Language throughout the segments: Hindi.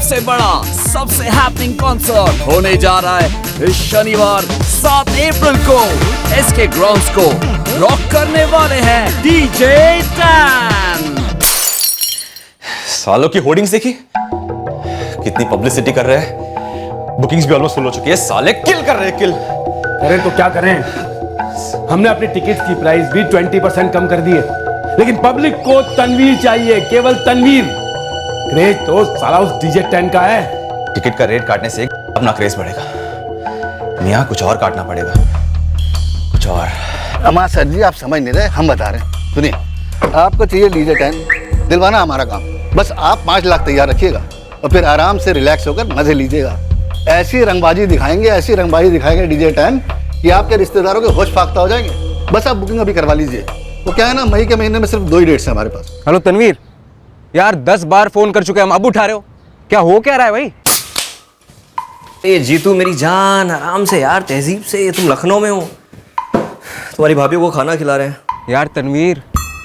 सबसे बड़ा सबसे हैपनिंग कॉन्सर्ट होने जा रहा है इस शनिवार 7 अप्रैल को एसके ग्राउंड्स को रॉक करने वाले हैं डीजे टैन। सालों की होर्डिंग्स देखी, कितनी पब्लिसिटी कर रहे हैं। बुकिंग्स भी ऑलमोस्ट फुल हो चुकी है। साले किल कर रहे हैं, किल। अरे तो क्या करें, हमने अपनी टिकट की प्राइस भी 20% कम कर दी है, लेकिन पब्लिक को तनवीर चाहिए, केवल तनवीर। क्रेज तो साला उस डीजे 10 का है। टिकट का रेट काटने से अपना क्रेज बढ़ेगा। मियां कुछ और काटना पड़ेगा, कुछ और। अमा सर जी, आप समझ नहीं रहे, हम बता रहे हैं। सुनिए, आपको चाहिए डीजे 10, दिलवाना हमारा काम। बस आप 5 लाख तैयार रखिएगा और फिर आराम से रिलैक्स होकर मजे लीजिएगा। ऐसी रंगबाजी दिखाएंगे, ऐसी रंगबाजी दिखाएंगे डीजे 10 कि आपके रिश्तेदारों के होश फाख्ता हो जाएंगे। बस आप बुकिंग अभी करवा लीजिए। वो क्या है ना, मई के महीने में सिर्फ 2 ही डेट्स हैं हमारे पास। हेलो तनवीर, यार 10 बार फोन कर चुके हैं हम, अब उठा रहे हो? क्या हो क्या रहा है भाई? ये जीतू मेरी जान, आराम से यार, तहजीब से। तुम लखनऊ में हो, तुम्हारी भाभी को खाना खिला रहे हैं। यार तनवीर,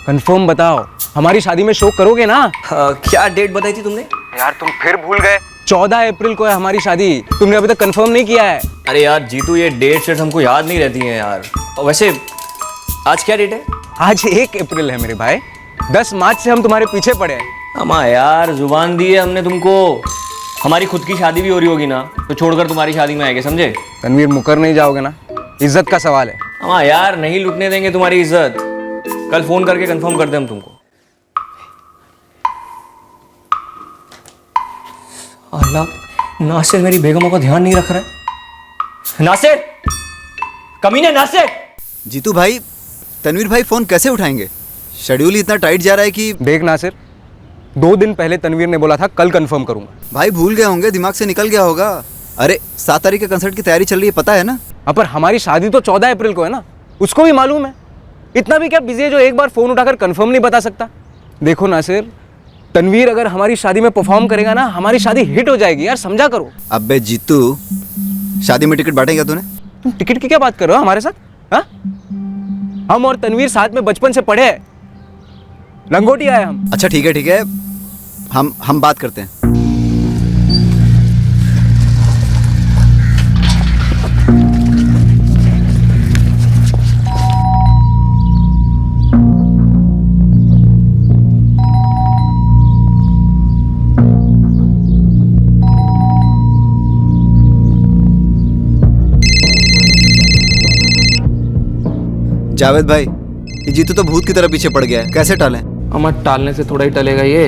कंफर्म बताओ, हमारी शादी में शो करोगे ना? क्या डेट बताई थी तुमने? यार तुम फिर भूल गए। 14 अप्रैल को है हमारी शादी, तुमने अभी तक कंफर्म नहीं किया है। अरे यार जीतू, ये डेट शेट हमको याद नहीं रहती हैं यार। और वैसे आज क्या डेट है? आज 1 अप्रैल है मेरे भाई। 10 मार्च से हम तुम्हारे पीछे पड़े हैं। अम्मा यार, जुबान दी है हमने तुमको। हमारी खुद की शादी भी हो रही होगी ना, तो छोड़कर तुम्हारी शादी में आएंगे, समझे? तनवीर, मुकर नहीं जाओगे ना? इज्जत का सवाल है। अम्मा यार, नहीं लुटने देंगे तुम्हारी इज्जत। कल फोन करके कंफर्म कर दे हम तुमको। अल्लाह, नासिर मेरी बेगमों का ध्यान नहीं रख रहा है। नासिर, कमीने नासिर। जीतू भाई, तनवीर भाई फोन कैसे उठाएंगे? शेड्यूल ही इतना टाइट जा रहा है कि। देख नासिर, 2 दिन पहले तनवीर ने बोला था कल कंफर्म करूंगा। भाई भूल गए होंगे, दिमाग से निकल गया होगा। अरे 7 तारीख के कंसर्ट की तैयारी चल रही है, पता है ना? पर हमारी शादी तो 14 अप्रैल को है ना, उसको भी मालूम है। इतना भी क्या बिजी है जो एक बार फोन उठाकर कंफर्म नहीं बता सकता? देखो नासिर, तनवीर अगर हमारी शादी में परफॉर्म करेगा ना, हमारी शादी हिट हो जाएगी यार, समझा करो। अबे जीतू, शादी में टिकट बांटेगा तूने? तुम टिकट की क्या बात कर रहे हो हमारे साथ? हा? हम और तनवीर साथ में बचपन से पढ़े हैं, लंगोटी आए हम। अच्छा ठीक है, हम बात करते हैं। जावेद भाई, ये जीतू तो भूत की तरह पीछे पड़ गया है, कैसे टालें? अमर, टालने से थोड़ा ही टलेगा ये।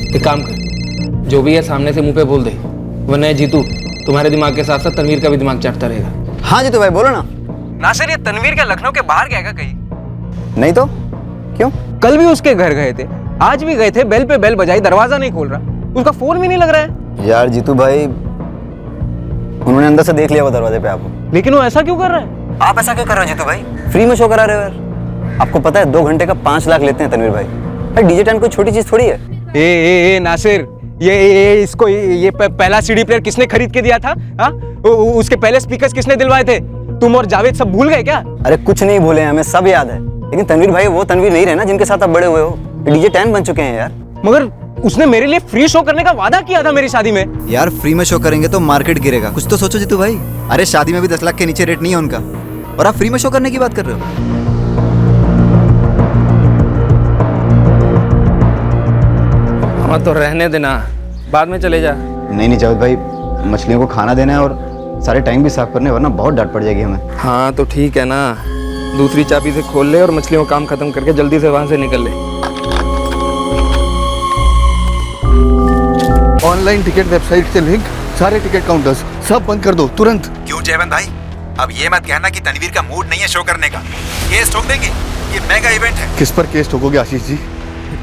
एक काम कर, जो भी है सामने से मुंह पे बोल दे, वरना जीतू तुम्हारे दिमाग के साथ साथ तनवीर का भी दिमाग चाटता रहेगा। हाँ जीतू भाई, बोलो ना। नासिर, ये तनवीर क्या लखनऊ के बाहर गया कहीं? नहीं तो क्यों? कल भी उसके घर गए थे, आज भी गए थे, बेल पे बेल बजाई, दरवाजा नहीं खोल रहा, उसका फोन भी नहीं लग रहा है। यार जीतू भाई, उन्होंने अंदर से देख लिया वो दरवाजे पे आपको। लेकिन वो ऐसा क्यों कर रहा है? आप ऐसा क्यों कर रहे हो जीतू भाई? फ्री में शो करा रहे हो यार। आपको पता है 2 घंटे का 5 लाख लेते हैं तनवीर भाई। डीजे 10 कोई छोटी चीज थोड़ी है। ए नासिर, इसको पहला सीडी प्लेयर किसने खरीद के दिया था? हाँ, उसके पहले स्पीकर्स किसने दिलवाए थे? तुम और जावेद सब भूल गए क्या? अरे कुछ नहीं भूले, हमें सब याद है। लेकिन तनवीर भाई वो तनवीर नहीं रहे ना जिनके साथ आप बड़े हुए हो। डीजे 10 बन चुके हैं यार। मगर उसने मेरे लिए फ्री शो करने का वादा किया था मेरी शादी में। यार फ्री में शो करेंगे तो मार्केट गिरेगा, कुछ तो सोचो जीतू भाई। अरे शादी में भी 10 लाख के नीचे रेट नहीं है उनका, और आप फ्री में शो करने की बात कर रहे हो। हाँ तो रहने देना, बाद में चले जा। नहीं जावेद भाई, मछलियों को खाना देना है और सारे टैंक भी साफ करने, वरना बहुत डांट पड़ जाएगी हमें। हाँ तो ठीक है ना, दूसरी चाबी से खोल ले और मछलियों का काम खत्म करके जल्दी से वहां से निकल ले। ऑनलाइन टिकट वेबसाइट से लिंक, सारे टिकट काउंटर्स सब बंद कर दो तुरंत। क्यों जयवंत भाई, अब ये मत कहना कि तनवीर का मूड नहीं है शो करने का। केस ठोक देंगे, ये मेगा इवेंट है। किस पर केस ठोकोगे आशीष जी?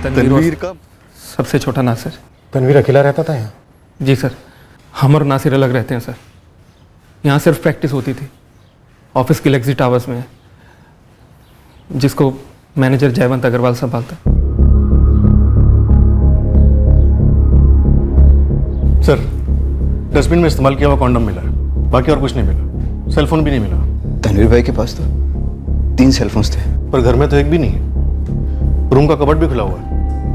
तनवीर का सबसे छोटा नासिर। तनवीर अकेला रहता था यहाँ? जी सर, हम और नासिर अलग रहते हैं सर। यहाँ सिर्फ प्रैक्टिस होती थी, ऑफिस की लेक्सी टावर्स में, जिसको मैनेजर जयवंत अग्रवाल संभालता। सर, डस्टबिन में इस्तेमाल किया हुआ कॉन्डम मिला है, बाकी और कुछ नहीं मिला। सेलफोन भी नहीं मिला। तनवीर भाई के पास तो 3 सेलफोन्स थे, पर घर में तो एक भी नहीं है। रूम का कबर्ड भी खुला हुआ है,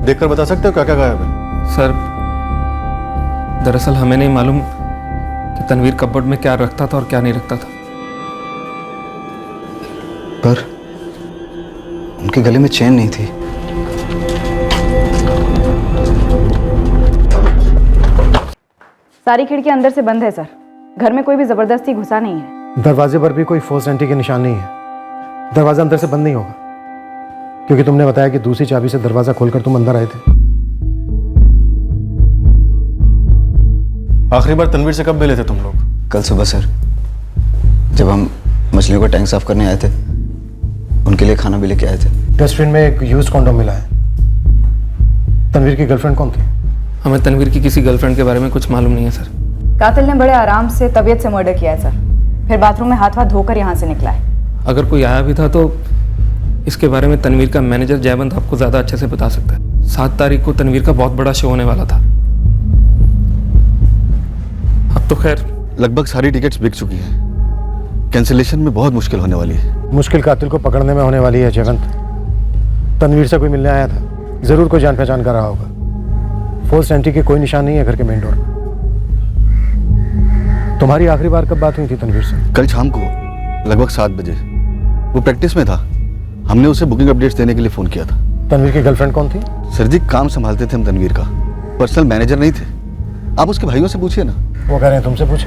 देखकर बता सकते हो क्या क्या गायब है? सर दरअसल हमें नहीं मालूम कि तनवीर कपबोर्ड में क्या रखता था और क्या नहीं रखता था। पर उनके गले में चेन नहीं थी। सारी खिड़की अंदर से बंद है सर। घर में कोई भी जबरदस्ती घुसा नहीं है। दरवाजे पर भी कोई फोर्स एंट्री के निशान नहीं है। दरवाजा अंदर से बंद नहीं होगा, क्योंकि तुमने बताया कि दूसरी चाबी से दरवाजा खोलकर तुम अंदर आए थे। आखिरी बार तनवीर से कब मिले थे तुम लोग? कल सुबह सर, जब हम मछलियों का टैंक साफ करने आए थे, उनके लिए खाना भी लेके आए थे। डस्टबिन में एक यूज्ड कॉन्डोम मिला है। तनवीर की गर्लफ्रेंड कौन थी? हमें तनवीर की किसी गर्लफ्रेंड के बारे में कुछ मालूम नहीं है सर। कातिल ने बड़े आराम से तबीयत से मर्डर किया है सर, फिर बाथरूम में हाथ धोकर यहाँ से निकला है। अगर कोई आया भी था तो इसके बारे में तनवीर का मैनेजर जयवंत आपको ज़्यादा अच्छे से बता सकता है। 7 तारीख को तनवीर का बहुत बड़ा शो होने वाला था। अब तो खैर लगभग सारी टिकट्स बिक चुकी हैं। कैंसिलेशन में बहुत मुश्किल होने वाली है। मुश्किल कातिल को पकड़ने में होने वाली है जयवंत। तनवीर से कोई मिलने आया था, जरूर कोई जान पहचान का रहा होगा। फोर्स एंट्री के कोई निशान नहीं है घर के मेन डोर पर। तुम्हारी आखिरी बार कब बात हुई थी तनवीर से? कल शाम को लगभग 7 बजे। वो प्रैक्टिस में था। हमने उसे बुकिंग अपडेट्स देने के लिए फोन किया था। तनवीर की गर्लफ्रेंड कौन थी? सर जी, काम संभालते थे हम तनवीर का, पर्सनल मैनेजर नहीं थे। आप उसके भाइयों से पूछिए ना। वो कह रहे हैं तुमसे पूछे।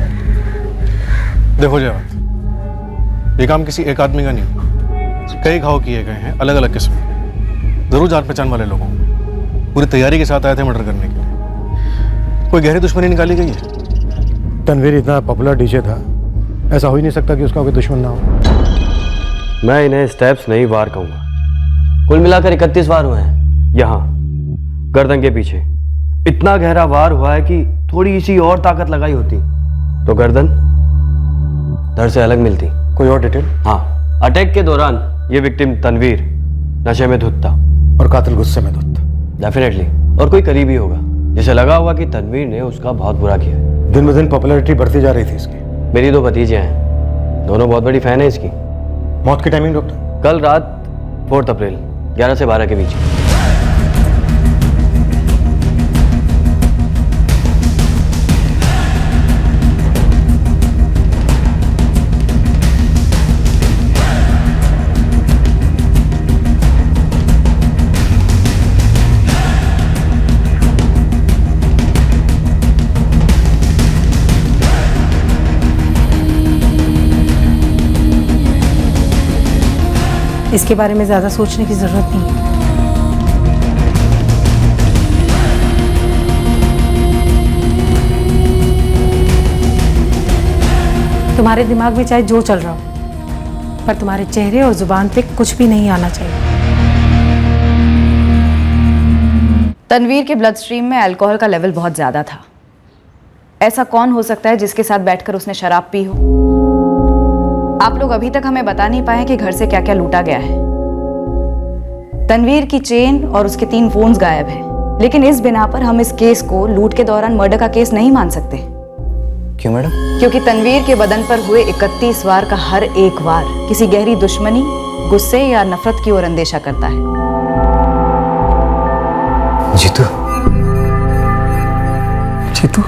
देखो जयवंत, ये काम किसी एक आदमी का नहीं, कई घाव किए गए हैं अलग अलग किस्म के। जरूर जान पहचान वाले लोगों पूरी तैयारी के साथ आए थे मर्डर करने के लिए। कोई गहरी दुश्मनी निकाली गई है? तनवीर इतना पॉपुलर डीजे था, ऐसा हो ही नहीं सकता कि उसका कोई दुश्मन ना हो। मैं इन्हें स्टेप्स नहीं वार कहूंगा। कुल मिलाकर 31 वार हुए हैं यहाँ गर्दन के पीछे। इतना गहरा वार हुआ है कि थोड़ी सी और ताकत लगाई होती तो गर्दन धड़ से अलग मिलती। कोई और डिटेल? हाँ, अटैक के दौरान ये विक्टिम तनवीर नशे में धुत था और कातिल गुस्से में धुत था। डेफिनेटली। और कोई करीबी होगा जिसे लगा होगा कि तनवीर ने उसका बहुत बुरा किया है। दिन ब दिन पॉपुलैरिटी बढ़ती जा रही थी इसकी। मेरी 2 भतीजे हैं, दोनों बहुत बड़ी फैन है इसकी। मौत की टाइमिंग डॉक्टर? कल रात 4 अप्रैल 11 से 12 के बीच। इसके बारे में ज़्यादा सोचने की ज़रूरत नहीं है। तुम्हारे दिमाग में चाहे जो चल रहा हो, पर तुम्हारे चेहरे और जुबान पे कुछ भी नहीं आना चाहिए। तनवीर के ब्लड स्ट्रीम में अल्कोहल का लेवल बहुत ज़्यादा था। ऐसा कौन हो सकता है जिसके साथ बैठकर उसने शराब पी हो? आप लोग अभी तक हमें बता नहीं पाए कि घर से क्या क्या लूटा गया है। तनवीर की चेन और उसके 3 फोन्स गायब हैं, लेकिन इस बिना पर हम इस केस को लूट के दौरान मर्डर का केस नहीं मान सकते। क्यों मैडम? क्योंकि तनवीर के बदन पर हुए 31 वार का हर एक वार किसी गहरी दुश्मनी, गुस्से या नफरत की ओर अंदेशा करता है। जीतू? जीतू?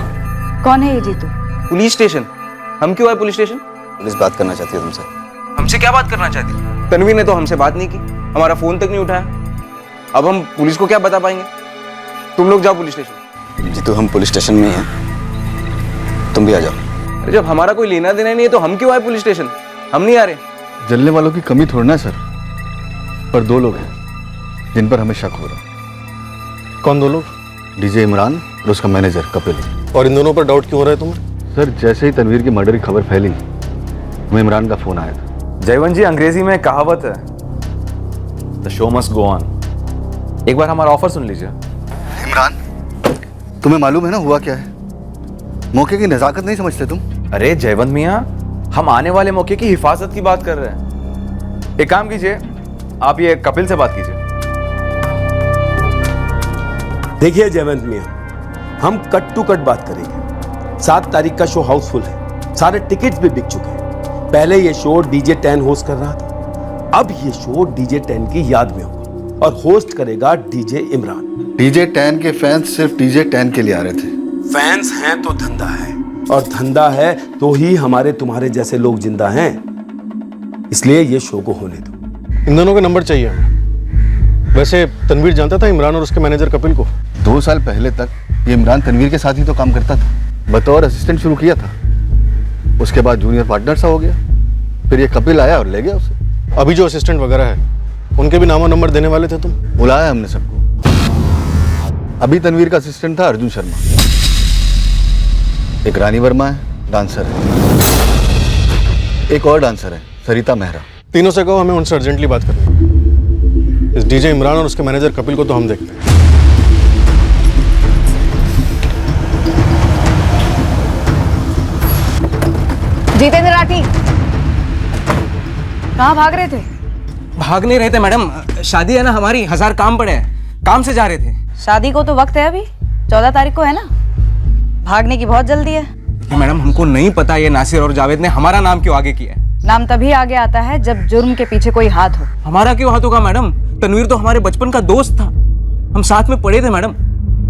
कौन है ये जीतू? Police station. हम क्यों आए पुलिस स्टेशन? पुलिस बात करना चाहती है तुमसे। हमसे क्या बात करना चाहती? तनवीर ने तो हमसे बात नहीं की, हमारा फोन तक नहीं उठाया। अब हम पुलिस को क्या बता पाएंगे? तुम लोग जाओ पुलिस स्टेशन। जीतू, हम पुलिस स्टेशन में ही हैं, तुम भी आ जाओ। अरे जब हमारा कोई लेना देना नहीं है तो हम क्यों आए पुलिस स्टेशन? हम नहीं आ रहे। जलने वालों की कमी थोड़ी ना सर, पर 2 लोग हैं जिन पर हमें शक हो रहा है। कौन 2 लोग? डीजे इमरान और उसका मैनेजर कपिल। और इन दोनों पर डाउट क्यों हो रहा है तुम्हें? सर, जैसे ही तनवीर की मर्डर की खबर फैली, हमें इमरान का फोन आया था। जयवंत जी, अंग्रेजी में कहावत है, the show must go on. एक बार हमारा ऑफर सुन लीजिए। इमरान, तुम्हें मालूम है ना हुआ क्या है? मौके की नजाकत नहीं समझते तुम? अरे जयवंत मियाँ, हम आने वाले मौके की हिफाजत की बात कर रहे हैं। एक काम कीजिए, आप ये कपिल से बात कीजिए। देखिए जयवंत मियाँ, हम कट टू कट बात करेंगे। 7 तारीख का शो हाउसफुल है, सारे टिकट्स भी बिक चुके हैं। पहले ये शो DJ 10 होस्ट कर रहा था, अब ये शो DJ 10 की याद में होगा और होस्ट करेगा DJ इमरान। DJ 10 के फैंस सिर्फ DJ 10 के लिए आ रहे थे। फैंस हैं तो धंधा है, और धंधा है तो ही हमारे तुम्हारे जैसे लोग जिंदा हैं। इसलिए ये शो को होने दो। इन दोनों का नंबर चाहिए हमें। वैसे तनवीर जानता था इमरान और उसके मैनेजर कपिल को? 2 साल पहले तक ये इमरान तनवीर के साथ ही तो काम करता था। बतौर असिस्टेंट शुरू किया था, उसके बाद जूनियर पार्टनर सा हो गया, फिर ये कपिल आया और ले गया उसे। अभी जो असिस्टेंट वगैरह है उनके भी नामो नंबर देने वाले थे तुम? बुलाया हमने सबको। अभी तनवीर का असिस्टेंट था अर्जुन शर्मा, एक रानी वर्मा है, डांसर है, एक और डांसर है सरिता मेहरा। तीनों से कहो हमें उनसे अर्जेंटली बात करनी है। इस डीजे इमरान और उसके मैनेजर कपिल को तो हम देखते हैं। जितेंद्र राठी, कहाँ भाग रहे थे? भाग नहीं रहे थे मैडम, शादी है ना हमारी, 1000 काम पड़े हैं, काम से जा रहे थे। शादी को तो वक्त है, अभी 14 तारीख को है ना, भागने की बहुत जल्दी है। मैडम हमको नहीं पता ये नासिर और जावेद ने हमारा नाम क्यों आगे किया है। नाम तभी आगे आता है जब जुर्म के पीछे कोई हाथ हो। हमारा क्यों हाथ होगा मैडम? तनवीर तो हमारे बचपन का दोस्त था, हम साथ में पढ़े थे मैडम।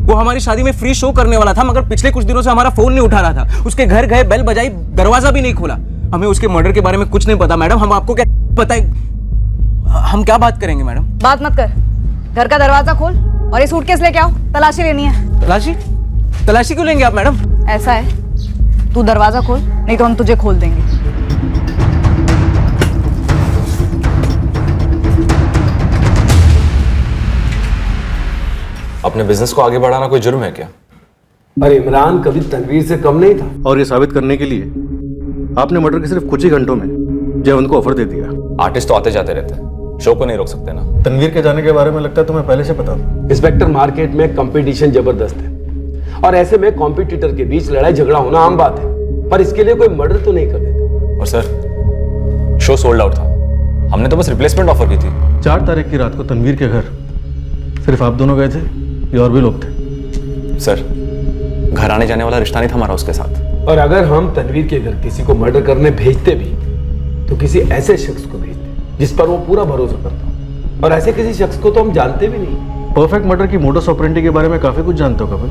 वो हमारी शादी में फ्री शो करने वाला था, मगर पिछले कुछ दिनों से हमारा फोन नहीं उठा रहा था। उसके घर गए, बेल बजाई, दरवाजा भी नहीं खोला। हमें उसके मर्डर के बारे में कुछ नहीं पता मैडम। हम आपको क्या पता है? हम क्या बात करेंगे मैडम? बात मत कर, घर का दरवाजा खोल और ये सूटकेस लेके आओ, तलाशी लेनी है। तलाशी? तलाशी क्यों लेंगे आप मैडम? ऐसा है, तू दरवाजा खोल, नहीं तो हम तुझे खोल देंगे। अपने बिजनेस को आगे बढ़ाना कोई जुर्म है क्या? अरे इमरान कभी तनवीर से कम नहीं था। और ये साबित करने के लिए आपने मर्डर के सिर्फ कुछ ही घंटों में जयवंत को ऑफर दे दिया। आर्टिस्ट तो आते जाते रहते हैं, शो को नहीं रोक सकते ना। तनवीर के जाने के बारे में लगता है तुम्हें पहले से पता था। इंस्पेक्टर, मार्केट में कंपटीशन जबरदस्त है और ऐसे में कॉम्पिटिटर के बीच लड़ाई झगड़ा होना आम बात है, पर इसके लिए कोई मर्डर तो नहीं कर देता। और सर, शो सोल्ड आउट था, हमने तो बस रिप्लेसमेंट ऑफर की थी। 4 तारीख की रात को तनवीर के घर सिर्फ आप दोनों गए थे या और भी लोग थे? सर, घर आने जाने वाला रिश्ता नहीं था हमारा उसके साथ। और अगर हम तनवीर के घर किसी को मर्डर करने भेजते भी तो किसी ऐसे शख्स को भेजते जिस पर वो पूरा भरोसा करता, और ऐसे किसी शख्स को तो हम जानते भी नहीं। परफेक्ट मर्डर की मोडस ऑपरेंडी के बारे में काफी कुछ जानते हो कपिल।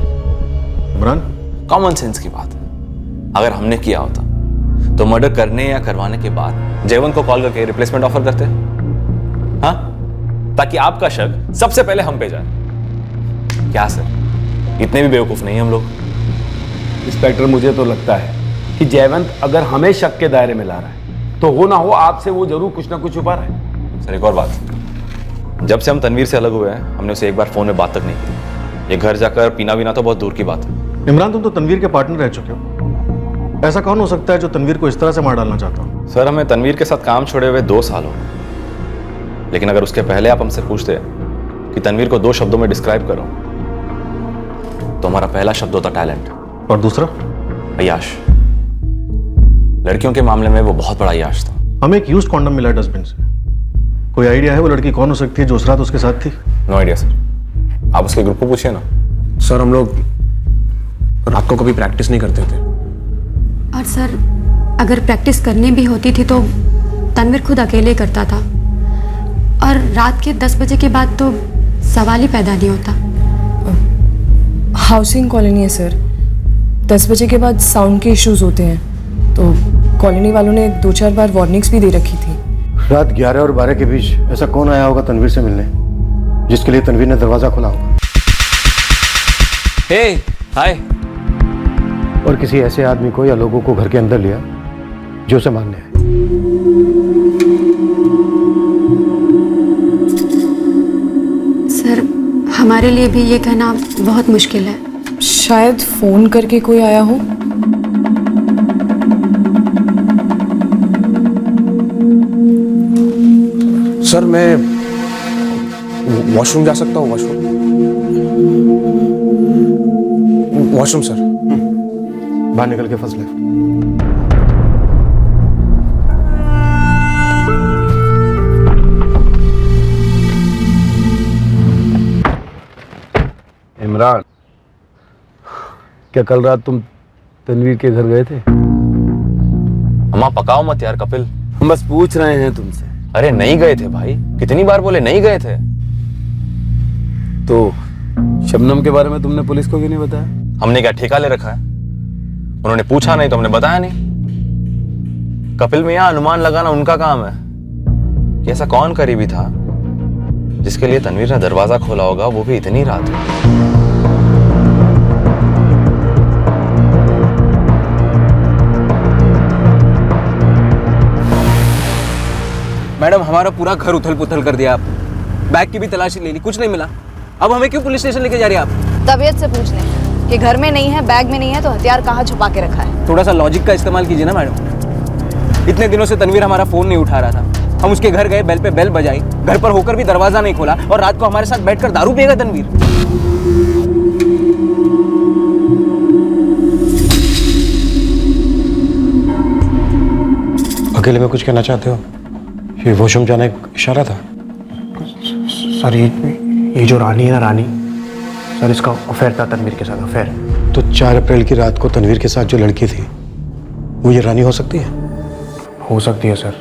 इमरान, कॉमन सेंस की बात है। अगर हमने किया होता तो मर्डर करने या करवाने के बाद जयवंत को कॉल करके रिप्लेसमेंट ऑफर करते, हाँ, ताकि आपका शक सबसे पहले हम पे जाए। क्या सर, इतने भी बेवकूफ नहीं हम लोग। इंस्पेक्टर, मुझे तो लगता है कि जयवंत अगर हमें शक के दायरे में ला रहा है तो हो ना हो आपसे वो जरूर कुछ ना कुछ छुपा रहा है। सर एक और बात, जब से हम तनवीर से अलग हुए हैं हमने उसे एक बार फोन में बात तक नहीं की। ये घर जाकर पीना वीना तो बहुत दूर की बात है। इमरान, तुम तो तनवीर के पार्टनर रह चुके हो, ऐसा कौन हो सकता है जो तनवीर को इस तरह से मार डालना चाहता हो? सर, हमें तनवीर के साथ काम छोड़े हुए 2 साल हो गए, लेकिन अगर उसके पहले आप हमसे पूछते कि तनवीर को 2 शब्दों में डिस्क्राइब करो तो हमारा पहला शब्द होता टैलेंट, और दूसरा अय्याश। लड़कियों के मामले में वो बहुत बड़ा अय्याश था। हमें एक यूज्ड कॉन्डम मिला डस्टबिन से। कोई आइडिया है वो लड़की कौन हो सकती है जो उस रात उसके साथ थी? नो आइडिया सर, आप उसके ग्रुप को पूछिए ना। सर, हम लोग रात को कभी प्रैक्टिस नहीं करते थे। और सर, अगर प्रैक्टिस करनी भी होती थी तो तनवीर खुद अकेले करता था, और रात के 10 बजे के बाद तो सवाल ही पैदा नहीं होता। हाउसिंग कॉलोनी है सर, 10 बजे के बाद साउंड के इश्यूज होते हैं, तो कॉलोनी वालों ने 2-4 बार वार्निंग्स भी दे रखी थी। रात 11 और 12 के बीच ऐसा कौन आया होगा तनवीर से मिलने जिसके लिए तनवीर ने दरवाजा खोला होगा? हे, हाय। और किसी ऐसे आदमी को या लोगों को घर के अंदर लिया जो उसे मारने आए। सर, हमारे लिए भी ये कहना बहुत मुश्किल है। शायद फोन करके कोई आया हो। सर, मैं वॉशरूम जा सकता हूँ? Washroom sir. बाहर निकल के फर्स्ट लेफ्ट। इमरान, क्या कल रात तुम तनवीर के घर गए थे? अम्मा पकाओ मत यार कपिल, हम बस पूछ रहे हैं तुमसे। अरे नहीं गए थे भाई, कितनी बार बोले नहीं गए थे। तो शबनम के बारे में तुमने पुलिस को क्यों नहीं बताया? हमने क्या ठेका ले रखा है? उन्होंने पूछा नहीं तो हमने बताया नहीं। कपिल मियां अनुमान लगाना उनका काम है कि ऐसा कौन करीबी था जिसके लिए तनवीर ने दरवाजा खोला होगा, वो भी इतनी रात में। मैडम हमारा पूरा घर उथल पुथल कर दिया आप, बैग की भी तलाशी ले ली, कुछ नहीं मिला। अब हमें क्यों पुलिस स्टेशन लेके जा रही है आप? तबीयत से पूछ लें कि घर में नहीं है, बैग में नहीं है, तो हथियार कहाँ छुपा के रखा है? थोड़ा सा लॉजिक का इस्तेमाल कीजिए ना मैडम। इतने दिनों से तनवीर हमारा फोन नहीं उठा रहा था, हम उसके घर गए, बेल पे बेल बजाई, घर पर होकर भी दरवाजा नहीं खोला, और रात को हमारे साथ बैठकर दारू पिएगा तनवीर। अकेले में कुछ कहना चाहते हो? ये वॉशरूम जाने का इशारा था? सर ये जो रानी है ना, रानी सर, इसका अफेयर था तनवीर के साथ, अफेयर। तो 4 अप्रैल की रात को तनवीर के साथ जो लड़की थी वो ये रानी हो सकती है? हो सकती है सर।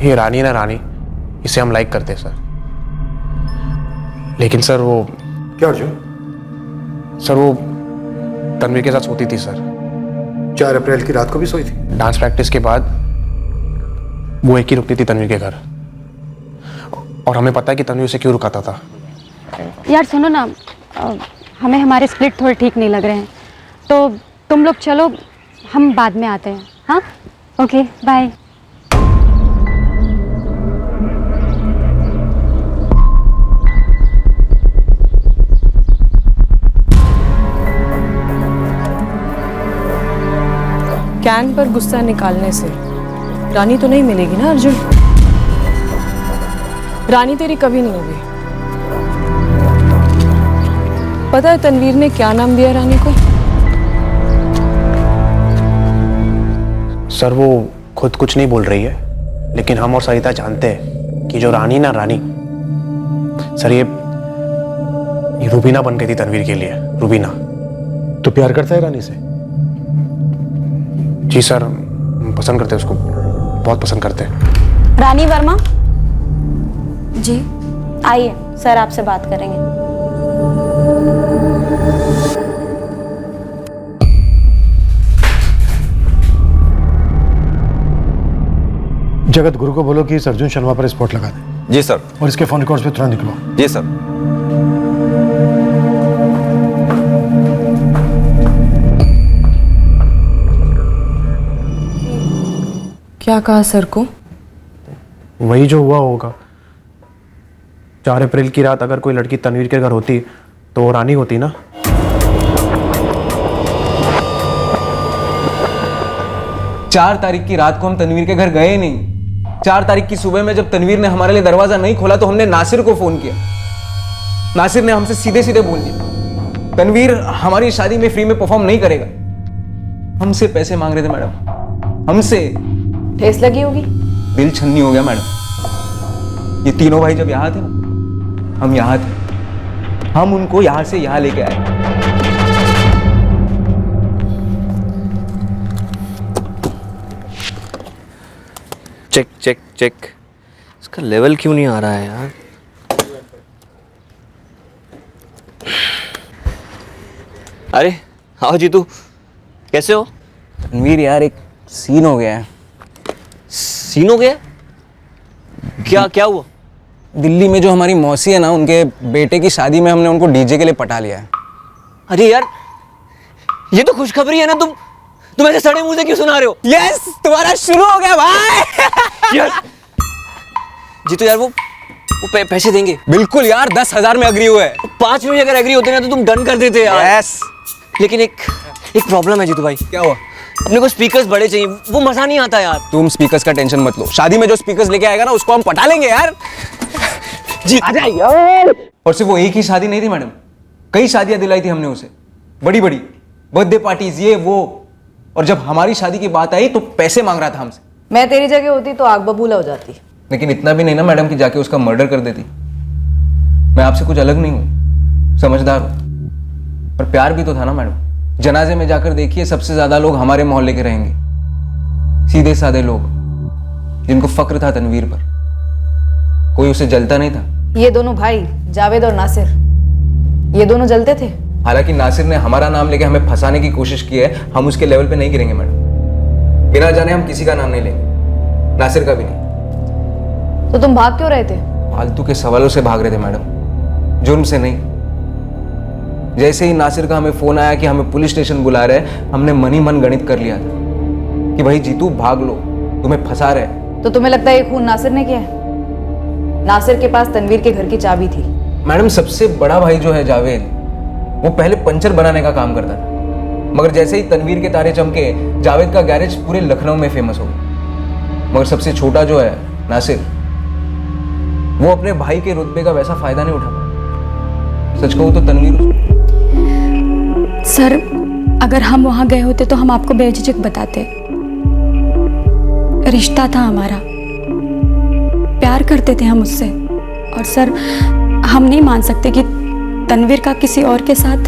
ये रानी है ना, रानी, इसे हम लाइक करते हैं सर। लेकिन सर वो क्या अर्जुन? सर वो तनवीर के साथ सोती थी सर। 4 अप्रैल की रात को भी सोई थी? डांस प्रैक्टिस के बाद वो एक ही रुकती थी तनवीर के घर, और हमें पता है कि तनवीर उसे क्यों रुकाता था। यार सुनो ना, हमें हमारे स्प्लिट थोड़े ठीक नहीं लग रहे हैं, तो तुम लोग चलो, हम बाद में आते हैं। हाँ, ओके, बाय। कैन पर गुस्सा निकालने से रानी तो नहीं मिलेगी ना अर्जुन? रानी तेरी कभी नहीं होगी। पता है तनवीर ने क्या नाम दिया रानी को? सर वो खुद कुछ नहीं बोल रही है, लेकिन हम और सरिता जानते हैं कि जो रानी ना, रानी सर, ये रूबीना बन गई थी तनवीर के लिए। रूबीना। तो प्यार करता है रानी से? जी सर, पसंद करते हैं उसको, बहुत पसंद करते हैं। रानी वर्मा जी, आइए, सर आपसे बात करेंगे। जगत गुरु को बोलो कि इस अर्जुन शर्मा पर स्पॉट लगा दे। जी सर। और इसके फोन रिकॉर्ड्स पे तुरंत निकलो। जी सर। क्या कहा सर को? वही जो हुआ होगा। 4 अप्रैल की रात अगर कोई लड़की तनवीर के घर होती तो वो रानी होती ना। चार तारीख की रात को हम तनवीर के घर गए नहीं। 4 तारीख की सुबह में जब तनवीर ने हमारे लिए दरवाजा नहीं खोला तो हमने नासिर को फोन किया। नासिर ने हमसे सीधे सीधे बोल दिया तनवीर हमारी शादी में फ्री में परफॉर्म नहीं करेगा। हमसे पैसे मांग रहे थे मैडम, हमसे। ठेस लगी होगी? दिल छन्नी हो गया मैडम। ये तीनों भाई जब यहां थे ना, हम यहां थे, हम उनको यहां से यहां लेके आए। चेक चेक चेक, इसका लेवल क्यों नहीं आ रहा है यार? अरे आओ जीतू, कैसे हो? तनवीर यार एक सीन हो गया है। सीन हो गया? क्या क्या हुआ? दिल्ली में जो हमारी मौसी है ना, उनके बेटे की शादी में हमने उनको डीजे के लिए पटा लिया है। अरे यार, ये तो खुशखबरी है ना। तुम ऐसे सड़े मुंह से क्यों सुना रहे हो? यस, तुम्हारा शुरू हो गया भाई। यार जीतू यार, वो पैसे देंगे? बिल्कुल यार, 10,000 में अग्री हुए। 5 में अगर अग्री होते ना तो तुम डन कर देते यार। यस। लेकिन एक प्रॉब्लम है जीतू भाई। क्या हुआ? अपने को स्पीकर्स बड़े चाहिए, वो मजा नहीं आता यार। तुम स्पीकर्स का टेंशन मत लो, शादी में जो स्पीकर्स लेके आएगा ना उसको हम पटा लेंगे यार। जी आजा यार। और सिर्फ वो एक ही शादी नहीं थी मैडम, कई शादियां दिलाई थी हमने उसे, बड़ी बड़ी बर्थडे पार्टीज, ये वो। और जब हमारी शादी की बात आई तो पैसे मांग रहा था हमसे। मैं तेरी जगह होती तो आग बबूला हो जाती। लेकिन इतना भी नहीं ना मैडम कि जाके उसका मर्डर कर देती। मैं आपसे कुछ अलग नहीं हूं, समझदार हूं। पर प्यार भी तो था ना मैडम। जनाजे में जाकर देखिए, सबसे ज्यादा लोग हमारे मोहल्ले के रहेंगे, सीधे साधे लोग जिनको फक्र था तनवीर पर। कोई उसे जलता नहीं था। ये दोनों भाई जावेद और नासिर ये दोनों जलते थे? हालांकि नासिर ने हमारा नाम लेके हमें फंसाने की कोशिश की है, हम उसके लेवल पे नहीं गिरेंगे मैडम। बिना जाने हम किसी का नाम नहीं लेंगे, नासिर का भी नहीं। तो तुम भाग क्यों रहे थे? फालतू के सवालों से भाग रहे थे मैडम, जुर्म से नहीं। जैसे ही नासिर का हमें फोन आया कि हमें पुलिस स्टेशन बुला रहे हैं, हमने मन ही मन गणित कर लिया था कि भाई जीतू भाग लो, तुम्हें फंसा रहे। तो तुम्हें लगता है ये खून नासिर ने किया है? नासिर के पास तनवीर के घर की चाबी थी। मैडम सबसे बड़ा भाई जो है जावेद, वो पहले पंचर बनाने का काम करता था, मगर जैसे ही तनवीर के तारे चमके, जावेद का गैरेज पूरे लखनऊ में फेमस हो गया। मगर सबसे छोटा जो है नासिर, वो अपने भाई के रुतबे का वैसा फायदा नहीं उठा पाया। सच कहूं तो तनवीर। सर, अगर हम वहां गए होते तो हम आपको बेझिझक बताते। रिश्ता था हमारा, प्यार करते थे हम उससे। और सर, हम नहीं मान सकते कि तनवीर का किसी और के साथ।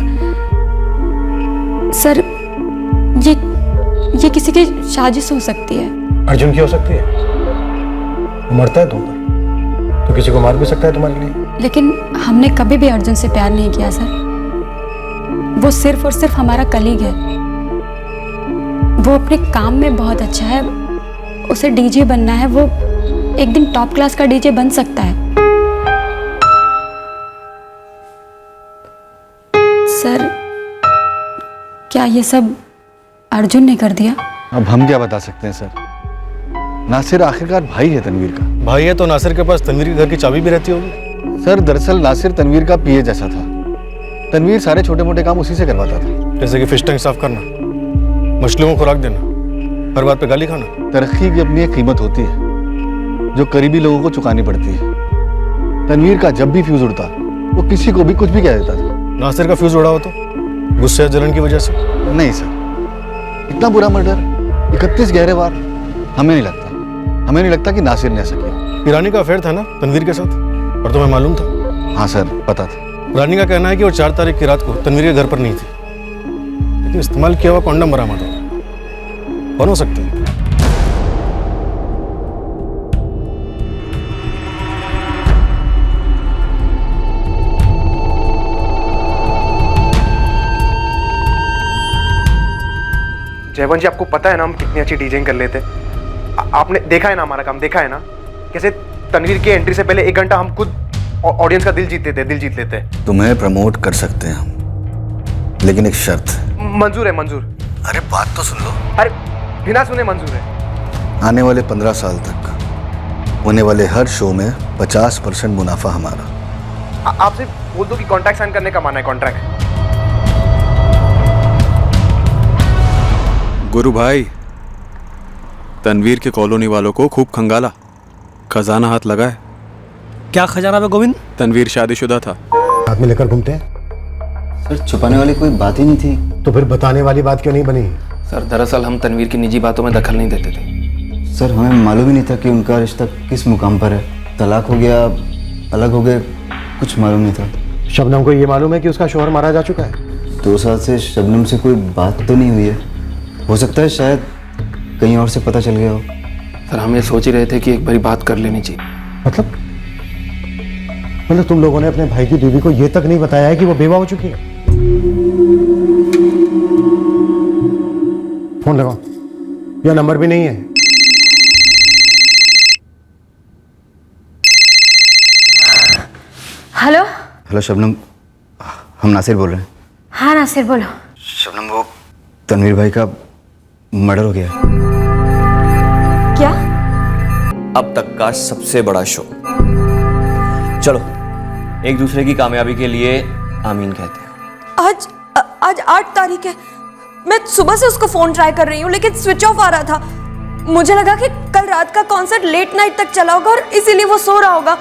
सर, ये किसी की साजिश हो सकती है। अर्जुन की हो सकती है? वो मरता है तुम पर, तो किसी को मार भी सकता है तुम्हारे लिए। लेकिन हमने कभी भी अर्जुन से प्यार नहीं किया सर। वो सिर्फ और सिर्फ हमारा कलीग है। वो अपने काम में बहुत अच्छा है, उसे डीजे बनना है, वो एक दिन टॉप क्लास का डीजे बन सकता है। सर, क्या ये सब अर्जुन ने कर दिया? अब हम क्या बता सकते हैं सर। नासिर आखिरकार भाई है तनवीर का। भाई है तो नासिर के पास तनवीर के घर की चाबी भी रहती होगी। सर दरअसल नासिर तनवीर का पीए जैसा था। तनवीर सारे छोटे मोटे काम उसी से करवाता था, जैसे कि फिश टैंक साफ करना, मछलियों को खुराक देना, हर बात पे गाली खाना। तरक्की की अपनी एक कीमत होती है जो करीबी लोगों को चुकानी पड़ती है। तनवीर का जब भी फ्यूज उड़ता, वो किसी को भी कुछ भी कह देता था। नासिर का फ्यूज उड़ा हो तो गुस्से या जलन की वजह से? नहीं सर, इतना बुरा मर्डर, 31 गहरे वार, हमें नहीं लगता कि नासिर ने ऐसा किया। रानी का अफेयर था ना तनवीर के साथ, और तुम्हें मालूम था? हाँ सर, पता था। रानी का कहना है कि वो 4 तारीख की रात को तनवीर के घर पर नहीं थी, लेकिन इस्तेमाल किया हुआ कॉन्डम बरामद हो। कौन हो सकते हैं? जयवंत जी, आपको पता है ना हम कितनी अच्छी डीजेइंग कर लेते। आपने देखा है ना हमारा काम, देखा है ना कैसे तनवीर की एंट्री से पहले 1 घंटा हम खुद ऑडियंस का दिल जीत लेते। तुम्हें प्रमोट कर सकते हैं हम, लेकिन एक शर्त। मंजूर है, मंजूर। अरे बात तो सुन लो। अरे बिना सुने मंजूर है। आने वाले 15 साल तक होने वाले हर शो में 50% मुनाफा हमारा। आपसे बोल दो कि कॉन्ट्रैक्ट साइन करने का माना है। कॉन्ट्रैक्ट गुरु भाई, तनवीर के कॉलोनी वालों को खूब खंगाला, खजाना हाथ लगा है। क्या खजाना पे गोविंद? तनवीर शादीशुदा था। हाथ में लेकर घूमते हैं। सर, छुपाने वाली कोई बात ही नहीं थी। तो फिर बताने वाली बात क्यों नहीं बनी? सर, दरअसल हम तनवीर की निजी बातों में दखल नहीं देते थे। सर, हमें मालूम ही नहीं था कि उनका रिश्ता किस मुकाम पर है। तलाक हो गया, अलग हो गए, कुछ मालूम नहीं था। शबनम को ये मालूम है कि उसका शौहर मारा जा चुका है? 2 साल से शबनम से कोई बात तो नहीं हुई है। हो सकता है शायद कहीं और से पता चल गया हो। सर, हम ये सोच ही रहे थे कि एक बारी बात कर लेनी चाहिए। मतलब तुम लोगों ने अपने भाई की बीवी को ये तक नहीं बताया है कि वो बेवा हो चुकी है? फोन लगाओ, या नंबर भी नहीं है। हेलो। हेलो शबनम, हम नासिर बोल रहे हैं। हाँ नासिर, बोलो। शबनम, वो तनवीर भाई का मर्डर हो गया। क्या? अब तक का सबसे बड़ा शो। चलो एक दूसरे की कामयाबी के लिए आमीन कहते हैं। आज 8 तारीख है। मैं सुबह से उसको फोन ट्राई कर रही हूँ, लेकिन स्विच ऑफ आ रहा था। मुझे लगा कि कल रात का कॉन्सर्ट लेट नाइट तक चला होगा और इसीलिए वो सो रहा होगा,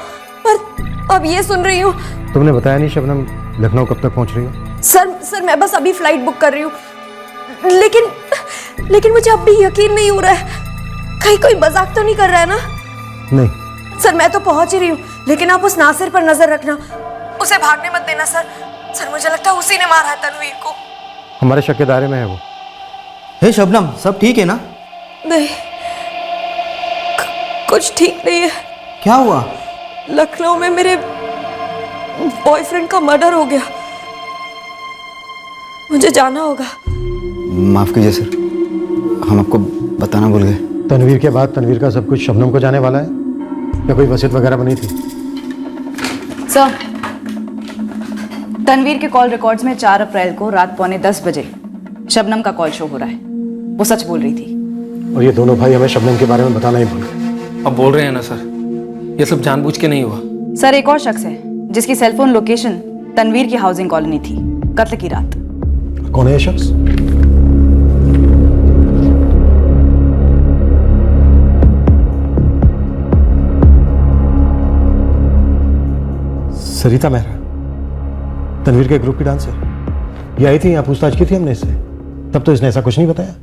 पर अब ये सुन रही हूँ। तुमने बताया नहीं शबनम, लखनऊ कब तक पहुंच रही हो? सर मैं बस अभी फ्लाइट बुक कर रही हूँ, लेकिन मुझे अब भी यकीन नहीं हो रहा है। कहीं कोई मजाक तो नहीं कर रहा है ना? नहीं सर, मैं तो पहुंच ही रही हूँ, लेकिन आप उस नासिर पर नजर रखना, उसे भागने मत देना सर। मुझे लगता है उसी ने मारा है तनवीर को। हमारे शक के दायरे में है वो। हे शबनम, सब ठीक है ना? नहीं, कुछ ठीक नहीं है। क्या हुआ? लखनऊ में मेरे बॉयफ्रेंड का मर्डर हो गया। मुझे जाना होगा। माफ कीजिए सर, हम आपको बताना भूल गए। तनवीर के बाद तनवीर का सब कुछ शबनम को जाने वाला है या कोई वसीयत वगैरह बनी थी? सर, तनवीर के कॉल रिकॉर्ड्स में 4 अप्रैल को रात 9:45 बजे शबनम का कॉल शो हो रहा है। वो सच बोल रही थी। और ये दोनों भाई हमें शबनम के बारे में बताना ही भूल गए। अब बोल रहे हैं ना सर, ये सब जानबूझ के नहीं हुआ। सर, एक और शख्स है जिसकी सेलफोन लोकेशन तनवीर की हाउसिंग कॉलोनी थी कत्ल की रात। कौन है ये शख्स? सरिता मेहरा, तनवीर के ग्रुप की डांसर। ये आई थी, यहाँ पूछताछ की थी हमने इससे, तब तो इसने ऐसा कुछ नहीं बताया।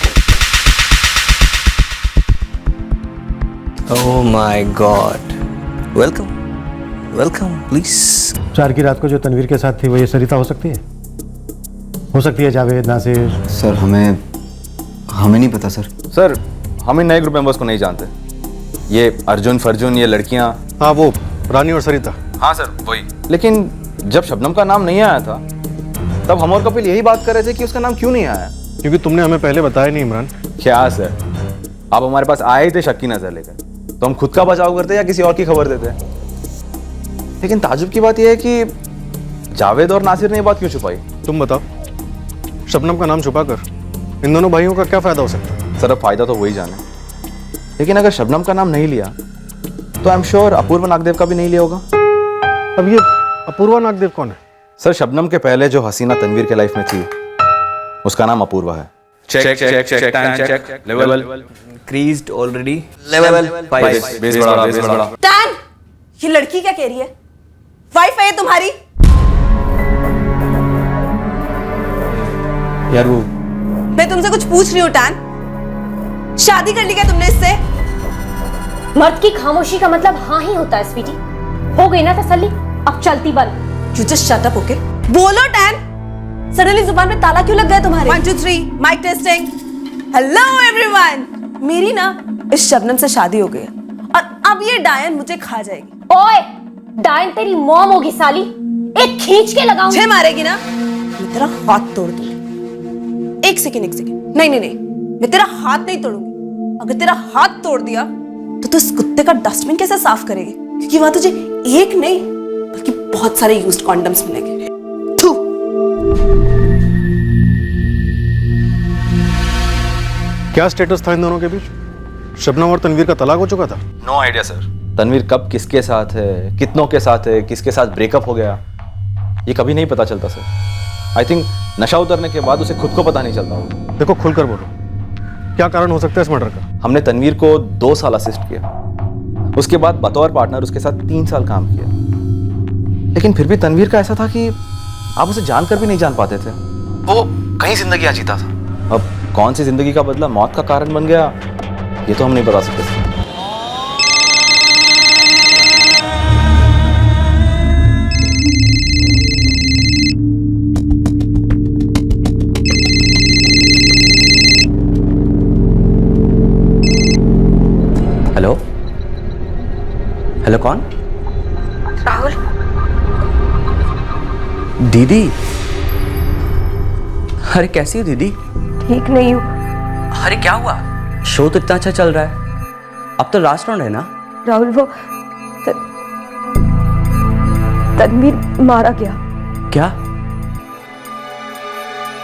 Oh my God, welcome welcome please. 4 की रात को जो तनवीर के साथ थी वो ये सरिता हो सकती है? हो सकती है जावेद, नासिर। सर हमें नहीं पता सर। सर, हम इन नए ग्रुप मेंबर्स को नहीं जानते। ये अर्जुन फर्जुन, ये लड़कियां। हाँ, वो रानी और सरिता। हाँ सर, वही। लेकिन जब शबनम का नाम नहीं आया था तब हम और कपिल यही बात कर रहे थे कि उसका नाम क्यों नहीं आया। क्योंकि तुमने हमें पहले बताया नहीं इमरान। क्या सर, आप हमारे पास आए ही थे शक की नजर लेकर, तो हम खुद का बचाव करते या किसी और की खबर देते। लेकिन ताजुब की बात यह है कि जावेद और नासिर ने ये बात क्यों छुपाई? तुम बताओ, शबनम का नाम छुपाकर इन दोनों भाइयों का क्या फायदा हो सकता है? सर, अब फायदा तो वही जाने। लेकिन अगर शबनम का नाम नहीं लिया तो I am sure Apoorva Nagdev का भी नहीं लिया होगा। अब ये अपूर्वा नागदेव कौन है? सर, शबनम के पहले जो हसीना तनवीर के लाइफ में थी उसका नाम अपूर्वा है। Check check check check level क्रीज्ड ऑलरेडी लेवल 5 बेस बड़ा। टैन, ये लड़की क्या कह रही है? वाइफ है तुम्हारी? यार वो मैं तुमसे कुछ पूछ रही हूँ टैन, शादी कर ली क्या तुमने इससे? मर्द की खामोशी का मतलब हाँ ही होता है स्वीटी। हो गई ना तसल्ली, अब चलती बंद। You just shut up, okay? बोलो टैन, सडनली जुबान में ताला क्यों लग गया तुम्हारे? 1 2 3 माइक टेस्टिंग। हेलो एवरीवन, मेरी ना इस शबनम से शादी हो गई है और अब ये डायन मुझे खा जाएगी। ओए, डायन तेरी मॉम होगी साली, एक खींच के लगाऊंगी। छे मारेगी ना, मैं तेरा हाथ तोड़ दूंगी। एक सेकेंड, नहीं, मैं तेरा हाथ नहीं तोड़ूंगी। अगर तेरा हाथ तोड़ दिया तो तू इस कुत्ते का डस्टबिन कैसे साफ करेगी? क्योंकि वहां तुझे एक नहीं बल्कि बहुत सारे यूज्ड कॉन्डम्स मिलेंगे। थू। क्या स्टेटस था इन दोनों के बीच? शबनम और तनवीर का तलाक हो चुका था? No idea sir. तनवीर कब किसके साथ है, कितनों के साथ है, किसके साथ ब्रेकअप हो गया, ये कभी नहीं पता चलता सर। आई थिंक नशा उतरने के बाद उसे खुद को पता नहीं चलता होगा। देखो, खुलकर बोलो, क्या कारण हो सकता है इस मर्डर का? हमने तनवीर को 2 साल असिस्ट किया, उसके बाद बतौर पार्टनर उसके साथ 3 साल काम किया। लेकिन फिर भी तनवीर का ऐसा था कि आप उसे जानकर भी नहीं जान पाते थे। वो कहीं जिंदगी जीता था। अब कौन सी जिंदगी का बदला मौत का कारण बन गया, ये तो हम नहीं बता सकते थे। हेलो हेलो, कौन? राहुल। दीदी, अरे कैसी हो दीदी? ठीक नहीं हूँ। अरे क्या हुआ? शो तो इतना अच्छा चल रहा है, अब तो लास्ट राउंड है ना? राहुल, वो तनवीर मारा गया। क्या?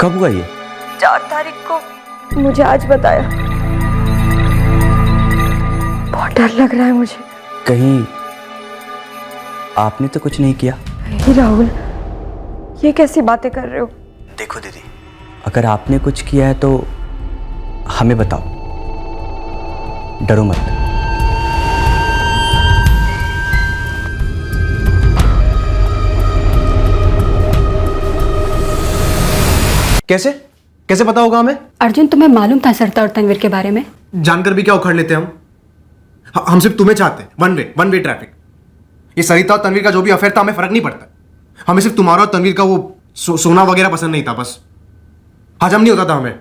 कब हुआ ये? 4 तारीख को मुझे आज बताया। बहुत डर लग रहा है मुझे। कहीं आपने तो कुछ नहीं किया? नहीं राहुल, ये कैसी बातें कर रहे हो? देखो दीदी, अगर आपने कुछ किया है तो हमें बताओ, डरो मत। कैसे कैसे पता होगा हमें? अर्जुन, तुम्हें मालूम था सरिता और तनवीर के बारे में? जानकर भी क्या उखाड़ लेते हम? हम सिर्फ तुम्हें चाहते हैं, वन वे ट्रैफिक। ये सरिता और तनवीर का जो भी अफेयर था हमें फर्क नहीं पड़ता। हमें सिर्फ तुम्हारा और तनवीर का वो सोना वगैरह पसंद नहीं था, बस हजम नहीं होता था हमें।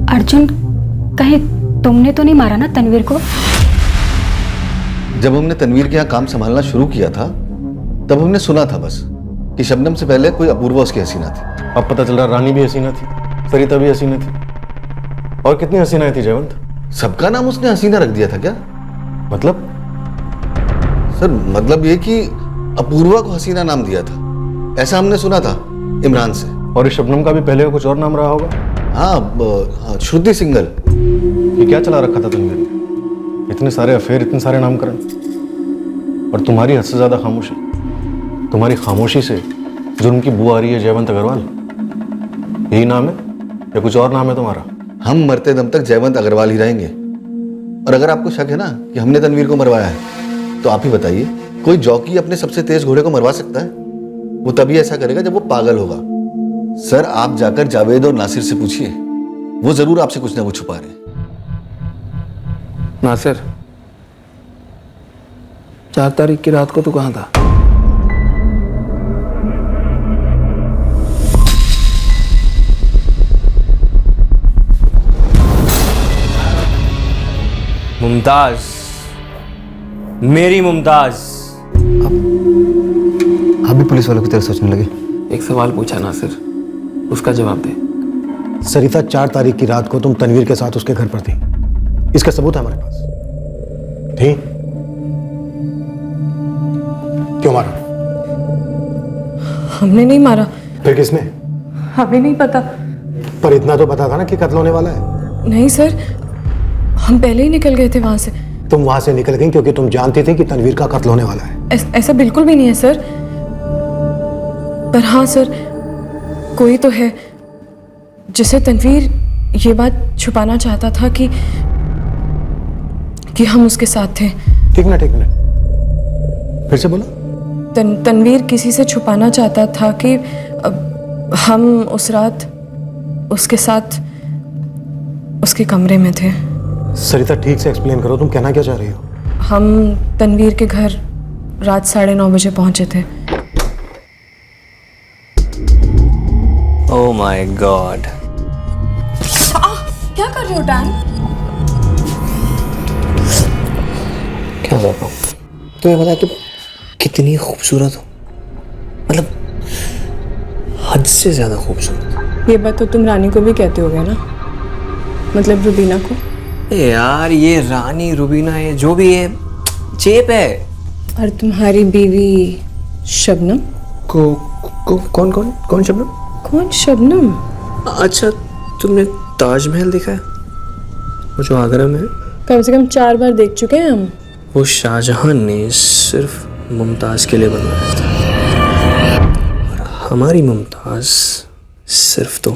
अर्जुन, कहीं तुमने तो नहीं मारा ना तनवीर को? जब हमने तनवीर के यहाँ काम संभालना शुरू किया था तब हमने सुना था बस कि शबनम से पहले कोई अपूर्वा उसकी हसीना थी। अब पता चल रहा रानी भी हसीना थी, सरिता भी हसीना थी। और कितनी हसीनाएं थी जयवंत? सबका नाम उसने हसीना रख दिया था क्या? मतलब? सर मतलब ये कि अपूर्वा को हसीना नाम दिया था, ऐसा हमने सुना था इमरान से। और इस शबनम का भी पहले कुछ और नाम रहा होगा? हाँ, श्रुति सिंगल। ये क्या चला रखा था तनवीर ने? इतने सारे अफेयर, इतने सारे नामकरण, और तुम्हारी हद से ज्यादा खामोशी। तुम्हारी खामोशी से जुर्म की बू आ रही है जयवंत अग्रवाल। यही नाम है या कुछ और नाम है तुम्हारा? हम मरते दम तक जयवंत अग्रवाल ही रहेंगे। और अगर आपको शक है ना कि हमने तनवीर को मरवाया है, तो आप ही बताइए, कोई जॉकी अपने सबसे तेज घोड़े को मरवा सकता है? वो तभी ऐसा करेगा जब वो पागल होगा। सर आप जाकर जावेद और नासिर से पूछिए, वो जरूर आपसे कुछ ना कुछ छुपा रहे हैं। नासिर, 4 तारीख की रात को तू कहाँ था? मुमताज, मेरी मुमताज। आप भी पुलिस वालों की तरह सोचने लगे? एक सवाल पूछा नासिर, उसका जवाब दे। सरिता 4 तारीख की रात को तुम तनवीर के साथ उसके घर पर थी, इसका सबूत है हमारे पास। थी? क्यों मारा? हमने नहीं मारा। फिर किसने? हमें नहीं पता। पर इतना तो पता था ना कि कत्ल होने वाला है। नहीं सर, हम पहले ही निकल गए थे वहां से। तुम वहां से निकल गई क्योंकि तुम जानती थी कि तनवीर का कत्ल होने वाला है। ऐसा बिल्कुल भी नहीं है सर। पर हाँ सर, कोई तो है जिसे तनवीर ये बात छुपाना चाहता था कि हम उसके साथ थे। ठीक ना, ठीक ना, फिर से बोलो। तनवीर किसी से छुपाना चाहता था कि हम उस रात उसके साथ उसके कमरे में थे। सरिता ठीक से एक्सप्लेन करो, तुम कहना क्या चाह रही हो? हम तनवीर के घर रात 9:30 बजे पहुंचे थे। Oh my God. क्या कर रहे हो डैन? क्या कर रहा हूँ? तो ये बता, तुम कितनी खूबसूरत हो, मतलब हद से ज्यादा खूबसूरत। ये बात तो तुम रानी को भी कहते होगे ना, मतलब रुबीना को। यार ये रानी रुबीना है जो भी है, चेप है। और तुम्हारी बीवी शबनम कौन शबनम? कौन शबनम? अच्छा, तुमने ताजमहल देखा है, वो जो आगरा में है? कम से कम 4 बार देख चुके हैं हम। वो शाहजहां ने सिर्फ मुमताज के लिए बनवाया था, और हमारी मुमताज सिर्फ तो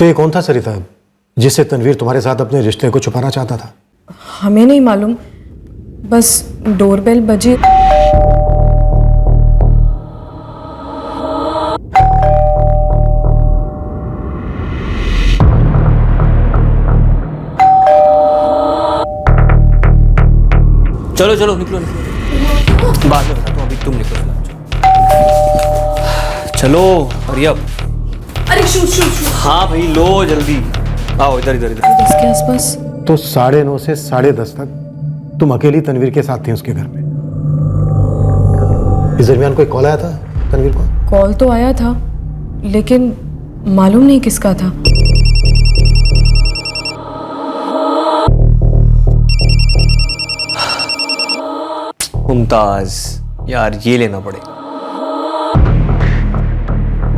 ये कौन था सरिता जिससे तनवीर तुम्हारे साथ अपने रिश्ते को छुपाना चाहता था? हमें नहीं मालूम, बस डोरबेल बजी। चलो चलो निकलो निकलो, बाद में बताता हूँ, अभी तुम निकलो। चलो हरी अप। अरे शू। हाँ भाई लो जल्दी आओ, इधर इधर इधर। 10 के आसपास। तो 9:30 से 10:30 तक तुम अकेली तनवीर के साथ थे उसके घर में। इस दरमियान कोई कॉल आया था तनवीर को? कॉल तो आया था, लेकिन मालूम नहीं किसका था। मुमताज, यार ये लेना पड़ेगा।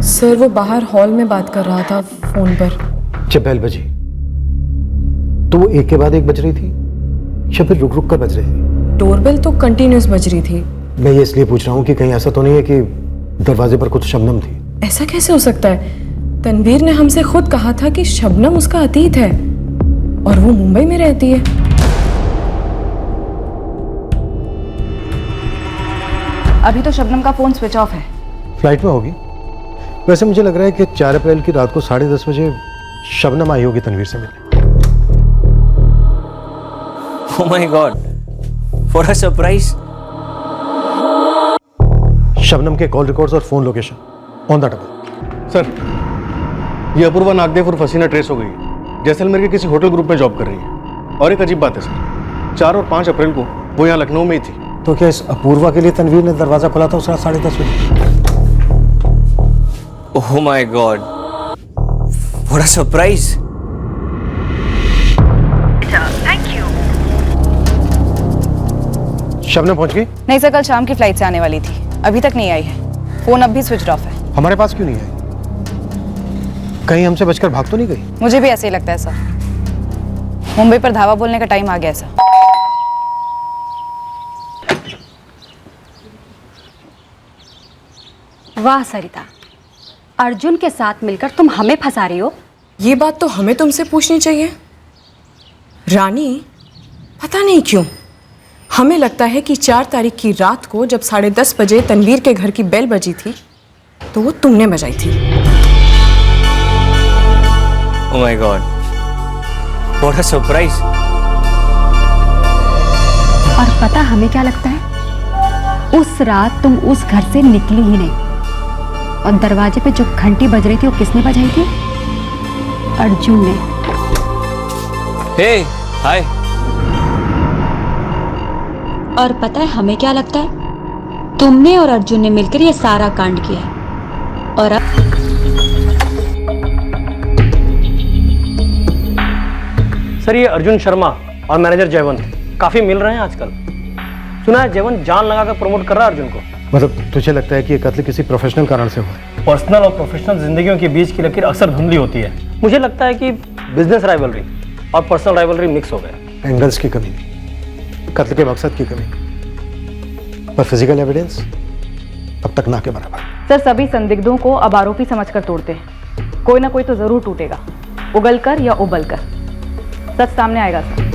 सर वो बाहर हॉल में बात कर रहा था फोन पर। जब बेल बजी तो वो एक के बाद एक बज रही थी या फिर रुक रुक कर बज रही थी? डोरबेल तो कंटिन्यूस बज रही थी। मैं ये इसलिए पूछ रहा हूँ कि कहीं ऐसा तो नहीं है कि दरवाजे पर कुछ शबनम थी? ऐसा कैसे हो सकता है? तनवीर ने हमसे खुद कहा था कि शबनम उसका अतीत है और वो मुंबई में रहती है। अभी तो शबनम का फोन स्विच ऑफ है। फ्लाइट में होगी। वैसे मुझे लग रहा है कि 4 अप्रैल की रात को 10:30 बजे शबनम आई होगी तनवीर से मिलने। Oh my God, for a surprise. Shabnam के कॉल रिकॉर्ड्स और phone location on the table. Sir, ये अपूर्वा नागदेव और फसीना ट्रेस हो गई है। जैसलमेर के किसी होटल ग्रुप में जॉब कर रही है। और एक अजीब बात है सर, 4 और 5 अप्रैल को वो यहाँ लखनऊ में ही थी। तो क्या इस अपूर्वा के लिए तनवीर ने दरवाजा खोला था उस रात 10:30 बजे? Oh my God, what a surprise. Shabnam पहुंच गई? नहीं सर, कल शाम की फ्लाइट से आने वाली थी, अभी तक नहीं आई है। फोन अब भी स्विच ऑफ है। हमारे पास क्यों नहीं आई? कहीं हमसे बचकर भाग तो नहीं गई? मुझे भी ऐसे ही लगता है सर। मुंबई पर धावा बोलने का टाइम आ गया सर। वाह सरिता, अर्जुन के साथ मिलकर तुम हमें फंसा रही हो। ये बात तो हमें तुमसे पूछनी चाहिए रानी। पता नहीं क्यों हमें लगता है कि 4 तारीख की रात को जब 10:30 बजे तनवीर के घर की बेल बजी थी तो वो तुमने बजाई थी। Oh my God, what a surprise. और पता हमें क्या लगता है, उस रात तुम उस घर से निकली ही नहीं। और दरवाजे पे जो घंटी बज रही थी वो किसने बजाई थी? अर्जुन ने। हे हाय। और पता है हमें क्या लगता है, तुमने और अर्जुन ने मिलकर ये सारा कांड किया है। और अब सर, ये अर्जुन शर्मा और मैनेजर जयवंत काफी मिल रहे हैं आजकल। सुना है जयवंत जान लगाकर प्रमोट कर रहा है अर्जुन को। मतलब तुझे लगता है कि ये कत्ल किसी प्रोफेशनल कारण से हुआ है? पर्सनल और प्रोफेशनल जिंदगियों के बीच की लकीर अक्सर धुंधली होती है। मुझे लगता है कि बिजनेस राइवलरी और पर्सनल राइवलरी मिक्स हो गए। एंगल्स की कमी, कत्ल के मकसद की कमी, पर फिजिकल एविडेंस अब तक ना के बराबर। सर, सभी संदिग्धों को अब आरोपी समझकर तोड़ते हैं। कोई ना कोई तो जरूर टूटेगा, उगलकर या उबलकर। सच सामने आएगा सर।